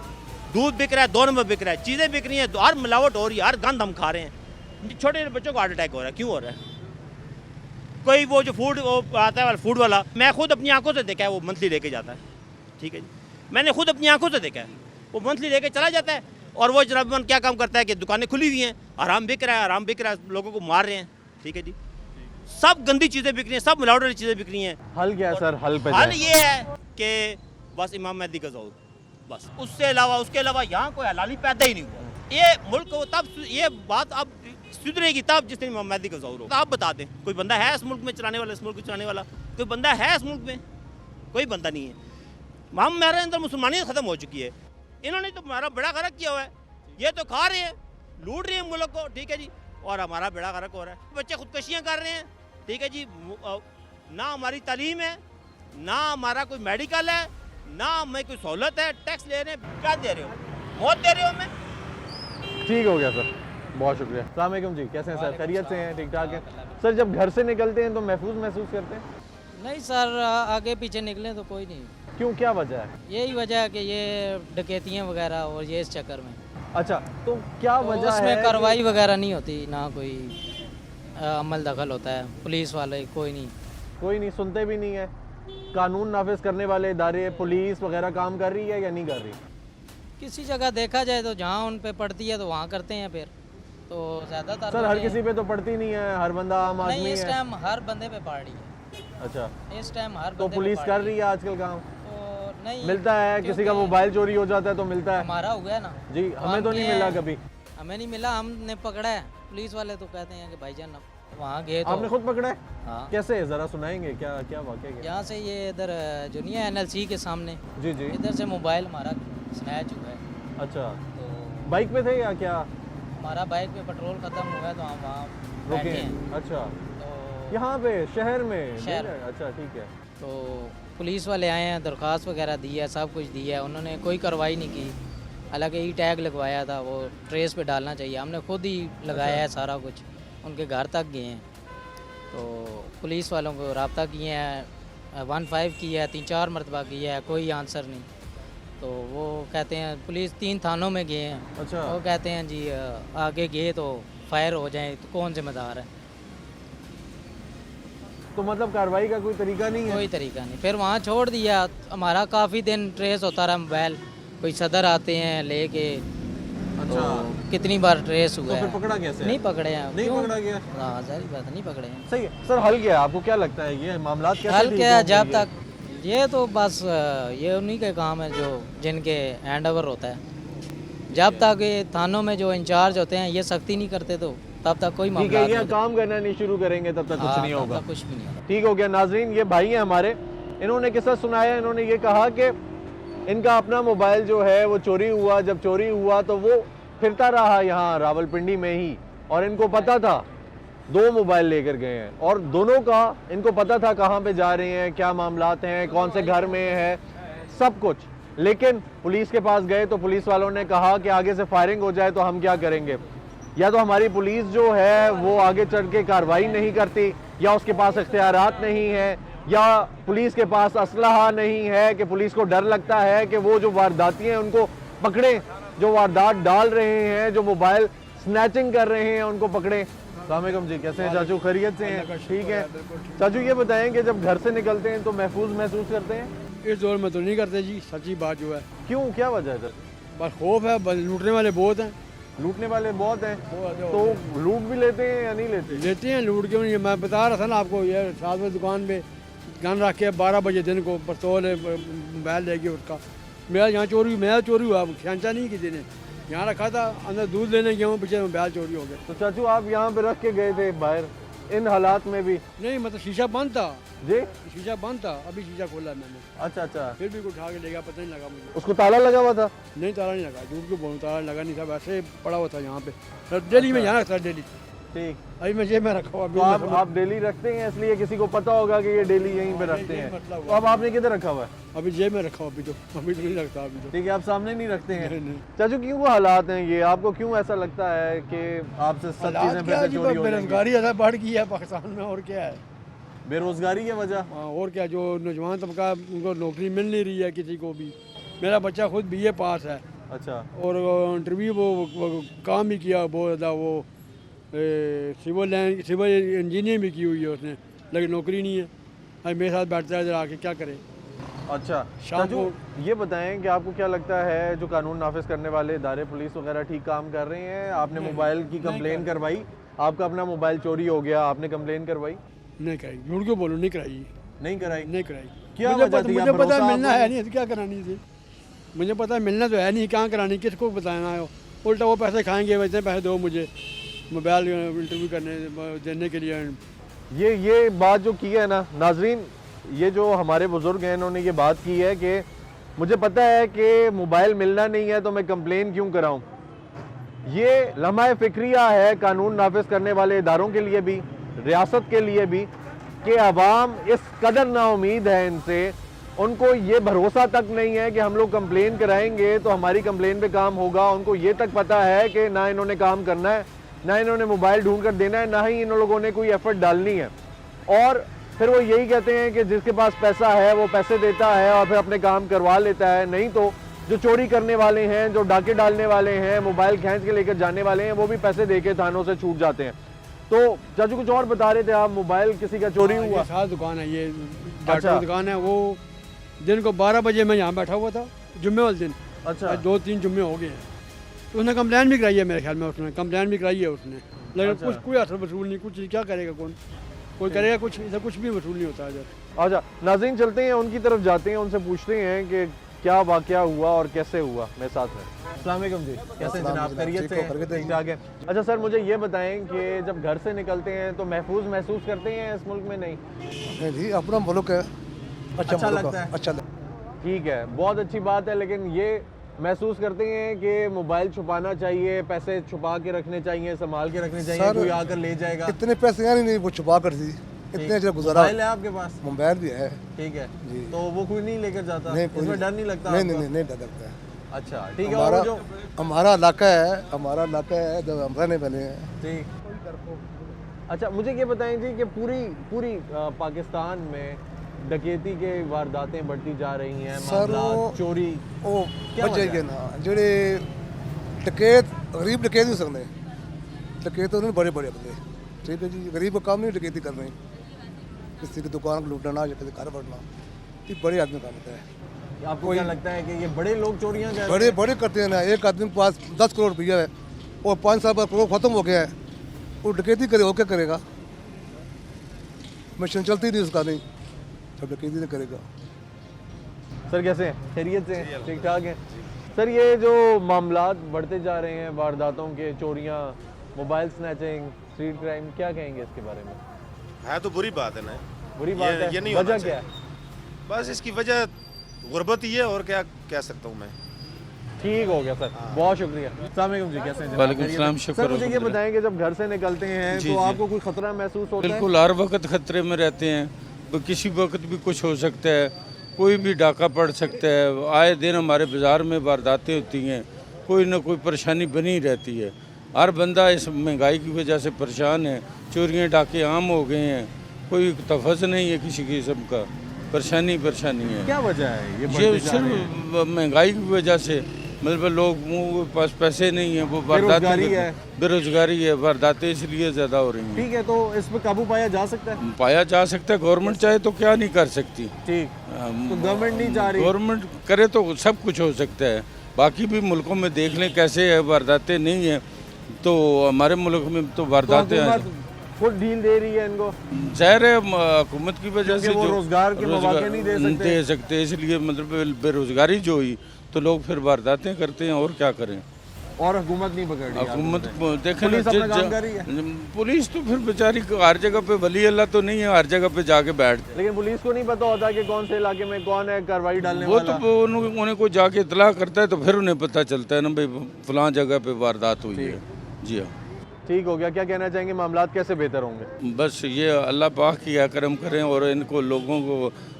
दूध बिक रहा है, 2 नंबर बिक रहा है, चीज़ें बिक रही हैं, हर मिलावट हो रही है, हर गंद हम खा रहे हैं। छोटे बच्चों को हार्ट अटैक हो रहा है, क्यों हो रहा है? कोई वो जो फूड वो आता है फूड वाला, मैं खुद अपनी आंखों से देखा है, वो मंथली लेके जाता है। ठीक है जी, मैंने खुद अपनी आंखों से देखा है, वो मंथली लेके चला जाता है। और वो जनाबन क्या काम करता है कि दुकानें खुली हुई हैं, आराम बिक रहा है, आराम बिक रहा है, लोगों को मार रहे हैं। ठीक है जी, सब गंदी चीज़ें बिक रही हैं, सब मिलावट वाली चीज़ें बिक रही हैं। हल क्या है सर? हल पे हल ये है कि बस इमाम मेहदी का ज़ौर, बस उसके अलावा यहाँ कोई हलाली पैदा ही नहीं हुआ। ये मुल्क को तब ये बात अब सुधरेगी तब जिस दिन इमाम मेहदी का ज़ौर हो। तो आप बता दें, कोई बंदा है इस मुल्क में चलाने वाला, इस मुल्क को चलाने वाला कोई बंदा है इस मुल्क में? कोई बंदा नहीं है। हमारे अंदर मुसलमानियत ख़त्म हो चुकी है। इन्होंने तो हमारा बड़ा गर्क किया हुआ है, ये तो खा रहे हैं, लूट रहे हैं मुल्क को। ठीक है जी, और हमारा बड़ा गर्क हो रहा है, बच्चे खुदकशियाँ कर रहे हैं। ठीक है जी, ना हमारी तालीम है, ना हमारा कोई मेडिकल है, ना हमें कोई सहूलत है। टैक्स ले रहे हैं, क्या दे रहे हो? मौत दे रहे हो हमें। ठीक हो गया सर, बहुत शुक्रिया। अस्सलाम वालेकुम जी, कैसे हैं सर? खैरियत से हैं? ठीक ठाक है सर। जब घर से निकलते हैं तो महसूस करते हैं? नहीं सर, आगे पीछे निकले तो कोई नहीं। क्यों, क्या वजह है? यही वजह है कि ये डकैतियाँ वगैरह और ये इस चक्कर में। अच्छा, तो क्या वजह है? उसमें कार्रवाई वगैरह नहीं होती, ना कोई अमल दखल होता है, पुलिस वाले कोई नहीं सुनते भी नहीं है। कानून नाफिज करने वाले इदारे, पुलिस वगैरह काम कर रही है या नहीं कर रही? किसी जगह देखा जाए तो जहाँ उन पे पड़ती है तो वहाँ करते हैं, फिर तो ज़्यादातर सर हर किसी पे तो पड़ती नहीं है, हर बंदा आम आदमी है। इस टाइम हर बंदे पे पड़ रही है। अच्छा, इस टाइम हर तो पुलिस कर रही है आजकल काम? तो नहीं मिलता है, किसी का मोबाइल चोरी हो जाता है तो मिलता है। हमारा हो गया ना जी, हमें तो नहीं मिला कभी। हमें नहीं मिला, हमने पकड़ा है। पुलिस वाले तो कहते हैं कि भाईजान वहाँ गए तो। आपने खुद पकड़ा है? हाँ। कैसे, जरा सुनाएंगे क्या क्या वाकया? यहाँ से ये इधर जो नहीं है NLC के सामने, जी जी, इधर से मोबाइल हमारा स्नैच हुआ है। अच्छा, तो बाइक पे थे या क्या? हमारा बाइक पे पेट्रोल खत्म हुआ है तो हम वहाँ बैठे हैं। अच्छा, तो यहाँ पे शहर में? शहर। अच्छा ठीक है। तो पुलिस वाले आए हैं, दरख्वास्त वगैरह दी है, सब कुछ दी है, उन्होंने कोई कार्रवाई नहीं की। हालांकि ई टैग लगवाया था, वो ट्रेस पे डालना चाहिए, हमने खुद ही लगाया है सारा कुछ। उनके घर तक गए हैं, तो पुलिस वालों को रब्ता किए हैं, 15 की है, 3-4 मरतबा की है, कोई आंसर नहीं। तो वो कहते हैं, पुलिस 3 थानों में गए हैं। अच्छा, वो कहते हैं जी आगे गए तो फायर हो जाए तो कौन जिम्मेदार है? तो मतलब कार्रवाई का कोई तरीका नहीं है? कोई तरीका नहीं। फिर वहाँ छोड़ दिया। हमारा काफ़ी दिन ट्रेस होता रहा मोबाइल, कोई सदर आते हैं लेके। अच्छा, तो कितनी बार ट्रेस हुआ तो है। फिर पकड़ा कैसे? नहीं पकड़े हैं। नहीं पकड़ा गया? हाँ, सारी बात नहीं पकड़े हैं। सही है सर। हल क्या है, आपको क्या लगता है ये मामला कैसे हल ठीक क्या है? होंगे? जब तक ये तो बस ये उन्हीं के काम है जो जिनके हैंड ओवर होता है। जब तक ये थानों में जो इंचार्ज होते हैं ये सख्ती नहीं करते तो तब तक कोई मामला ठीक है, ये काम करना नहीं शुरू करेंगे तब तक कुछ नहीं होगा। कुछ भी नहीं होगा। ठीक हो गया नाजरीन, ये भाई हैं हमारे, इन्होंने किस्सा सुनाया। इन्होंने ये कहा कि इनका अपना मोबाइल जो है वो चोरी हुआ। जब चोरी हुआ तो वो फिरता रहा यहाँ रावलपिंडी में ही, और इनको पता था 2 मोबाइल लेकर गए हैं, और दोनों का इनको पता था कहाँ पे जा रहे हैं, क्या मामलात हैं, कौन से घर में है, सब कुछ। लेकिन पुलिस के पास गए तो पुलिस वालों ने कहा कि आगे से फायरिंग हो जाए तो हम क्या करेंगे? या तो हमारी पुलिस जो है वो आगे चढ़ के कार्रवाई नहीं करती, या उसके पास इख्तियारात नहीं है, या पुलिस के पास असलहा नहीं है कि पुलिस को डर लगता है कि वो जो वारदाती हैं उनको पकड़ें, जो वारदात डाल रहे हैं, जो मोबाइल स्नैचिंग कर रहे हैं उनको पकड़ें। अस्सलाम जी, कैसे हैं चाचू? खैरियत से हैं? ठीक है चाचू, ये बताएं कि जब घर से निकलते हैं तो महसूस करते हैं? इस दौर में तो नहीं करते जी, सच्ची बात जो है। क्यों, क्या वजह है सर? बस खौफ है, बस लूटने वाले बहुत हैं। लूटने वाले बहुत हैं, तो लूट भी लेते हैं या नहीं लेते? लेते हैं, लूट क्यों नहीं? मैं बता रहा था ना आपको, ये साथ में दुकान पे गन रख के 12 बजे दिन को पिस्तौल मोबाइल ले गया उसका। मेरा यहाँ चोरी हुआ, खेचा नहीं किसी ने, यहाँ रखा था, अंदर दूध लेने गया हूँ, पीछे मोबाइल चोरी हो गया। तो चाचू आप यहाँ पे रख के गए थे बाहर इन हालात में भी? नहीं, मतलब शीशा बंद था जी, शीशा बंद था, अभी शीशा खोला मैंने। अच्छा, फिर भी उठा के ले गया, पता नहीं लगा मुझे। उसको ताला लगा हुआ था? नहीं, ताला नहीं लगा, झूठ क्यों बोलूं, ताला लगा नहीं था, वैसे पड़ा हुआ था यहाँ पे। डेली में यहाँ रखता डेली। ठीक। अभी मैं जेब में रखा हुआ। तो आप डेली रखते हैं, इसलिए किसी को पता होगा कि ये डेली यहीं पे रखते हैं। तो अब आपने किधर रखा हुआ है? अभी जेब में रखा हुआ, अभी तो नहीं रखता अभी तो। ठीक है, आप सामने नहीं रखते हैं। चाचू क्यों वो हालात हैं ये, आपको क्यों ऐसा लगता है कि आपसे सब चीजें फिर से चोरी हो जाएंगी? बेरोजगारी ज़्यादा बढ़ गई है पाकिस्तान में, और क्या है? बेरोजगारी की वजह? और क्या, जो नौजवान तबका उनको नौकरी मिल नहीं रही है किसी को भी। मेरा बच्चा खुद BA पास है। अच्छा। और इंटरव्यू वो काम भी किया बहुत ज़्यादा, वो सिविल इंजीनियरिंग भी की हुई है उसने, लेकिन नौकरी नहीं है। अभी मेरे साथ बैठता है, आके क्या करे। अच्छा शाम चाचू, ये बताएं कि आपको क्या लगता है जो कानून नाफिज करने वाले इदारे पुलिस वगैरह ठीक काम कर रहे हैं? आपने मोबाइल की कंप्लेन करवाई, आपका अपना मोबाइल चोरी हो गया, आपने कंप्लेन करवाई? नहीं कराई, झूठ क्यों बोलूं, नहीं कराई। नहीं कराई? नहीं कराई। क्या मुझे वजह थी? मुझे पता है मिलना है नहीं, क्या करानी थी। मुझे पता है मिलना तो है नहीं, कहाँ करानी, किसको बताना है। उल्टा वो पैसे खाएंगे, वैसे पैसे दो मुझे मोबाइल इंटरव्यू करने देने के लिए। ये बात जो की है ना नाजरीन, ये जो हमारे बुजुर्ग हैं इन्होंने ये बात की है कि मुझे पता है कि मोबाइल मिलना नहीं है तो मैं कंप्लेन क्यों कराऊं। ये लम्हा फिक्रिया है कानून नाफिज करने वाले इदारों के लिए भी, रियासत के लिए भी, कि अवाम इस कदर नाउमीद है इनसे, उनको ये भरोसा तक नहीं है कि हम लोग कंप्लेन कराएंगे तो हमारी कंप्लेन पे काम होगा। उनको ये तक पता है कि ना इन्होंने काम करना है, ना इन्होंने मोबाइल ढूंढ कर देना है, ना ही इन लोगों ने कोई एफर्ट डालनी है। और फिर वो यही कहते हैं कि जिसके पास पैसा है वो पैसे देता है और फिर अपने काम करवा लेता है। नहीं तो जो चोरी करने वाले हैं, जो डाके डालने वाले हैं, मोबाइल खींच के लेकर जाने वाले हैं, वो भी पैसे देके थानों से छूट जाते हैं। तो चाचू कुछ और बता रहे थे आप, मोबाइल किसी का चोरी हुआ? साथ दुकान है, ये डॉक्टर की दुकान है। वो दिन को 12 बजे मैं यहाँ बैठा हुआ था, जुम्मे वाले दिन। अच्छा। 2-3 जुम्मे हो गए हैं। तो उसने कंप्लेन भी कराई है, मेरे ख्याल में उसने कंप्लेन भी कराई है उसने, लेकिन अच्छा। कुछ कोई असर वसूल नहीं, कुछ क्या करेगा, कोई करेगा कुछ, इधर कुछ भी वसूल नहीं होता है। अच्छा नाज़रीन, चलते हैं उनकी तरफ जाते हैं, उनसे पूछते हैं कि क्या वाकया हुआ और कैसे हुआ। मेरे साथ में। अस्सलाम वालेकुम जी, कैसे हैं जनाब? खैरियत से? ठीक ठाक है। अच्छा सर, मुझे ये बताएं कि जब घर से निकलते हैं तो महफूज महसूस करते हैं इस मुल्क में? नहीं जी, अपना मुल्क है, अच्छा लगता है। अच्छा ठीक है, बहुत अच्छी बात है। लेकिन ये महसूस करते हैं कि मोबाइल छुपाना चाहिए, पैसे छुपा के रखने चाहिए, संभाल के रखने चाहिए, कोई आकर ले जाएगा? इतने पैसे यानी नहीं, वो छुपा कर दी, इतने जो गुजारा। मोबाइल है आपके पास? मोबाइल भी है। ठीक है जी। तो वो कोई नहीं लेकर जाता? नहीं, इसमें डर नहीं लगता? नहीं डर लगता है। अच्छा ठीक है। और जो हमारा इलाका है, जब हम रहने वाले हैं। ठीक। अच्छा मुझे ये बताएं जी कि पूरी पाकिस्तान में डकैती के वारदातें बढ़ती जा रही हैं, मामलात, चोरी, क्या बच जाएंगे ना जेड़े डकैत, गरीब डकैत नहीं सकते, डकैत तो बड़े बड़े बंदे। ठीक है जी, गरीब का काम नहीं डकैती कर रहे, किसी की दुकान को लूटना या किसी घर बढ़ना, ये बड़े आदमी काम होता है। आपको क्या लगता है कि ये बड़े लोग चोरियां कर रहे बड़े हैं? बड़े करते हैं ना। एक आदमी के पास 10 करोड़ रुपया है और 5 साल बाद करोड़ खत्म हो गया है, वो डकैती करे, वो क्या करेगा? मशीन चलती नहीं उसका, नहीं तो डकैती नहीं करेगा। सर कैसे हैं? खैरियत से? ठीक ठाक है। सर ये जो मामलात बढ़ते जा रहे हैं, वारदातों के, चोरियां, मोबाइल स्नैचिंग, स्ट्रीट क्राइम, क्या कहेंगे इसके बारे में? है तो बुरी बात है ना। बुरी बात है। ये नहीं वजह होना क्या है? बस इसकी वजह गुर्बत ही है, और क्या कह सकता हूँ मैं। ठीक हो गया सर, बहुत शुक्रिया। अस्सलाम वालेकुम जी, कैसे हैं? वालेकुम सलाम, शुक्र। सर मुझे ये बताएं कि जब घर से निकलते हैं जी, तो जी। आपको कोई खतरा महसूस होता है? बिल्कुल, हर वक्त खतरे में रहते हैं, तो किसी वक्त भी कुछ हो सकता है, कोई भी डाका पड़ सकता है। आए दिन हमारे बाज़ार में वारदातें होती हैं, कोई ना कोई परेशानी बनी रहती है। हर बंदा इस महंगाई की वजह से परेशान है, चोरियाँ डाके आम हो गए हैं, कोई तफज़ नहीं है किसी किस्म का, परेशानी है। क्या वजह है ये सिर्फ महंगाई की वजह से, मतलब लोगों के पास पैसे नहीं है, वो बेरोजगारी है, वारदातें इसलिए ज़्यादा हो रही हैं। ठीक है, तो इस पर काबू पाया जा सकता है? पाया जा सकता है, गवर्नमेंट चाहे तो क्या नहीं कर सकती। ठीक, तो गवर्नमेंट नहीं चाह रही? गवर्नमेंट करे तो सब कुछ हो सकता है। बाकी भी मुल्कों में देख लें कैसे है, वारदातें नहीं है, तो हमारे मुल्क में तो वारदातें खुद ढील दे रही है इनको? ज़ाहिर है हुकूमत की वजह से वो रोजगार के मौके नहीं दे सकते, इसलिए मतलब बेरोजगारी जो हुई तो लोग फिर वारदातें करते हैं, और क्या करें। और हुकूमत नहीं पकड़ रही? हुकूमत देखें पुलिस अपना काम कर रही है? पुलिस तो फिर बेचारी हर जगह पे वली अल्लाह तो नहीं है, हर जगह पे जाके बैठ। लेकिन पुलिस को नहीं पता होता कि कौन से इलाके में कौन है कार्रवाई डालने वाला? वो तो उन्हें कोई जाके इतला करता है तो फिर उन्हें पता चलता है ना भाई फलां जगह पे वारदात हुई है। जी हाँ। ठीक हो गया। क्या कहना चाहेंगे, मामलात कैसे बेहतर होंगे? बस ये अल्लाह पाक की करम करें और इनको लोगों को,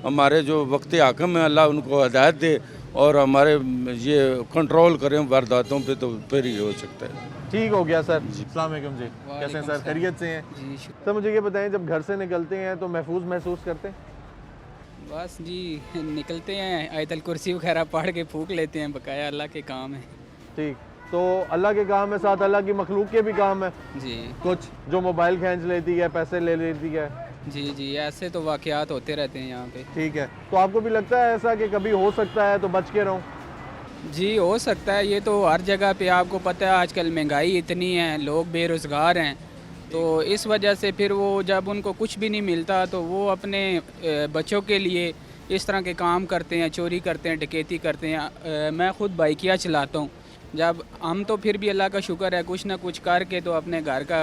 हमारे जो वक्त हाकिम है, अल्लाह उनको हिदायत दे और हमारे ये कंट्रोल करें वारदातों पे, तो फिर ही हो सकता है। ठीक हो गया सर। अस्सलाम वालेकुम जी, कैसे हैं सर? खैरियत से हैं जी? सर मुझे ये बताएं, जब घर से निकलते हैं तो महफूज महसूस करते हैं? बस जी, निकलते हैं आयतल कुर्सी वगैरह पढ़ के फूक लेते हैं, बकाया अल्लाह के काम है। ठीक, तो अल्लाह के काम है, साथ अल्लाह की मखलूक के भी काम है जी। कुछ जो मोबाइल खींच लेती है, पैसे ले लेती है। जी जी, ऐसे तो वाक़यात होते रहते हैं यहाँ पे। ठीक है, तो आपको भी लगता है ऐसा कि कभी हो सकता है, तो बच के रहो? जी हो सकता है, ये तो हर जगह पे आपको पता है आजकल महंगाई इतनी है, लोग बेरोज़गार हैं, तो इस वजह से फिर वो जब उनको कुछ भी नहीं मिलता तो वो अपने बच्चों के लिए इस तरह के काम करते हैं, चोरी करते हैं, डकैती करते हैं। मैं ख़ुद बाइकिया चलाता हूँ, जब हम तो फिर भी अल्लाह का शुक्र है कुछ ना कुछ करके तो अपने घर का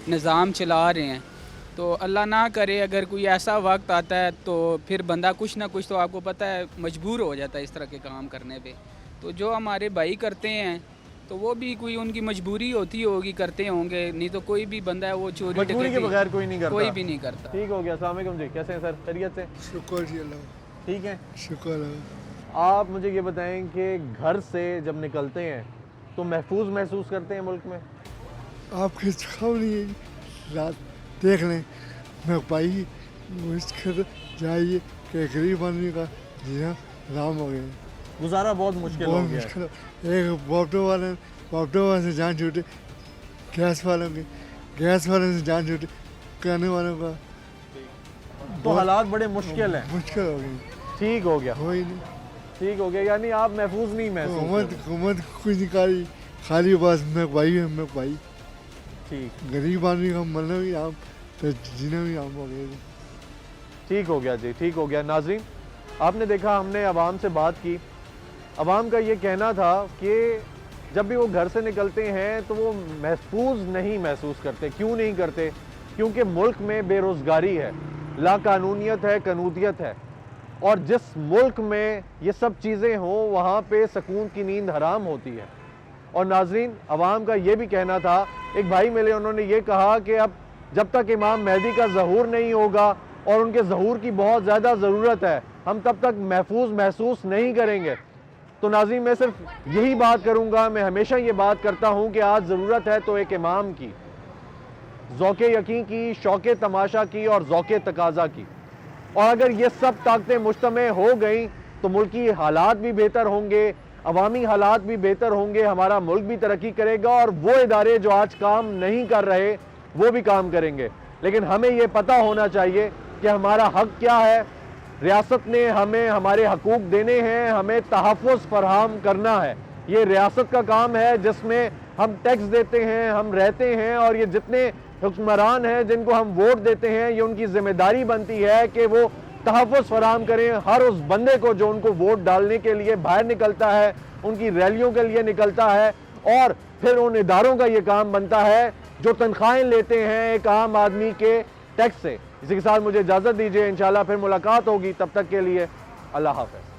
निज़ाम चला रहे हैं। तो अल्लाह ना करे अगर कोई ऐसा वक्त आता है तो फिर बंदा कुछ ना कुछ तो आपको पता है मजबूर हो जाता है इस तरह के काम करने पे। तो जो हमारे भाई करते हैं तो वो भी कोई उनकी मजबूरी होती होगी, करते होंगे, नहीं तो कोई भी बंदा है वो चोरी मजबूरी के बगैर कोई नहीं करता। कोई भी नहीं करता। ठीक हो गया। अस्सलाम वालेकुम जी, कैसे हैं सर? खैरियत से? शुक्र जी अल्लाह। ठीक है, शुक्र है। आप मुझे ये बताएं कि घर से जब निकलते हैं तो महफूज महसूस करते हैं मुल्क में? आपकी खबर नहीं है, रात देख लें महंगाई मुश्किल जाइए कि गरीब आदमी का जीना आराम हो गया, गुजारा बहुत मुश्किल हो गया। एक ऑटो वाले से जान छूटे, गैस वालों से जान छूटे, करने वालों का तो हालात बड़े मुश्किल हैं। मुश्किल हो गई। ठीक हो गया, वही नहीं, ठीक हो गया, यानी आप महफूज नहीं महसूस हुकूमत कुछ निकाली, खाली बस महंगाई है महंगाई। ठीक, गरीब आदमी का मरना भी आम तो जीना भी आम हो गया। ठीक हो गया जी, ठीक हो गया। नाज़रीन, आपने देखा, हमने अवाम से बात की। अवाम का ये कहना था कि जब भी वो घर से निकलते हैं तो वो महफूज नहीं महसूस करते। क्यों नहीं करते? क्योंकि मुल्क में बेरोज़गारी है, लाकानूनियत है, कनूदियत है, और जिस मुल्क में ये सब चीज़ें हों वहाँ पे सुकून की नींद हराम होती है। और नाज़रीन, अवाम का ये भी कहना था, एक भाई मिले, उन्होंने ये कहा कि अब जब तक इमाम मेहदी का ज़हूर नहीं होगा और उनके ज़हूर की बहुत ज़्यादा ज़रूरत है, हम तब तक महफूज महसूस नहीं करेंगे। तो नाज़रीन, मैं सिर्फ यही बात करूँगा, मैं हमेशा ये बात करता हूँ कि आज ज़रूरत है तो एक इमाम की, ज़ौक़े यकीन की, शौक़े तमाशा की और ज़ौक़े तकाज़ा की। और अगर ये सब ताकतें मुज्तमे हो गई तो मुल्की हालात भी बेहतर होंगे, अवामी हालात भी बेहतर होंगे, हमारा मुल्क भी तरक्की करेगा और वो इदारे जो आज काम नहीं कर रहे वो भी काम करेंगे। लेकिन हमें ये पता होना चाहिए कि हमारा हक क्या है। रियासत ने हमें हमारे हकूक़ देने हैं, हमें तहफ़्फ़ुज़ फराहम करना है। ये रियासत का काम है जिसमें हम टैक्स देते हैं, हम रहते हैं, और ये जितने हुक्मरान हैं जिनको हम वोट देते हैं, ये उनकी जिम्मेदारी बनती है कि वो तहफ़्फ़ुज़ फराहम करें हर उस बंदे को जो उनको वोट डालने के लिए बाहर निकलता है, उनकी रैलियों के लिए निकलता है। और फिर उन इदारों का ये काम बनता है जो तनख्वाहें लेते हैं एक आम आदमी के टैक्स से। इसी के साथ मुझे इजाज़त दीजिए, इंशाल्लाह फिर मुलाकात होगी, तब तक के लिए अल्लाह हाफ़िज़।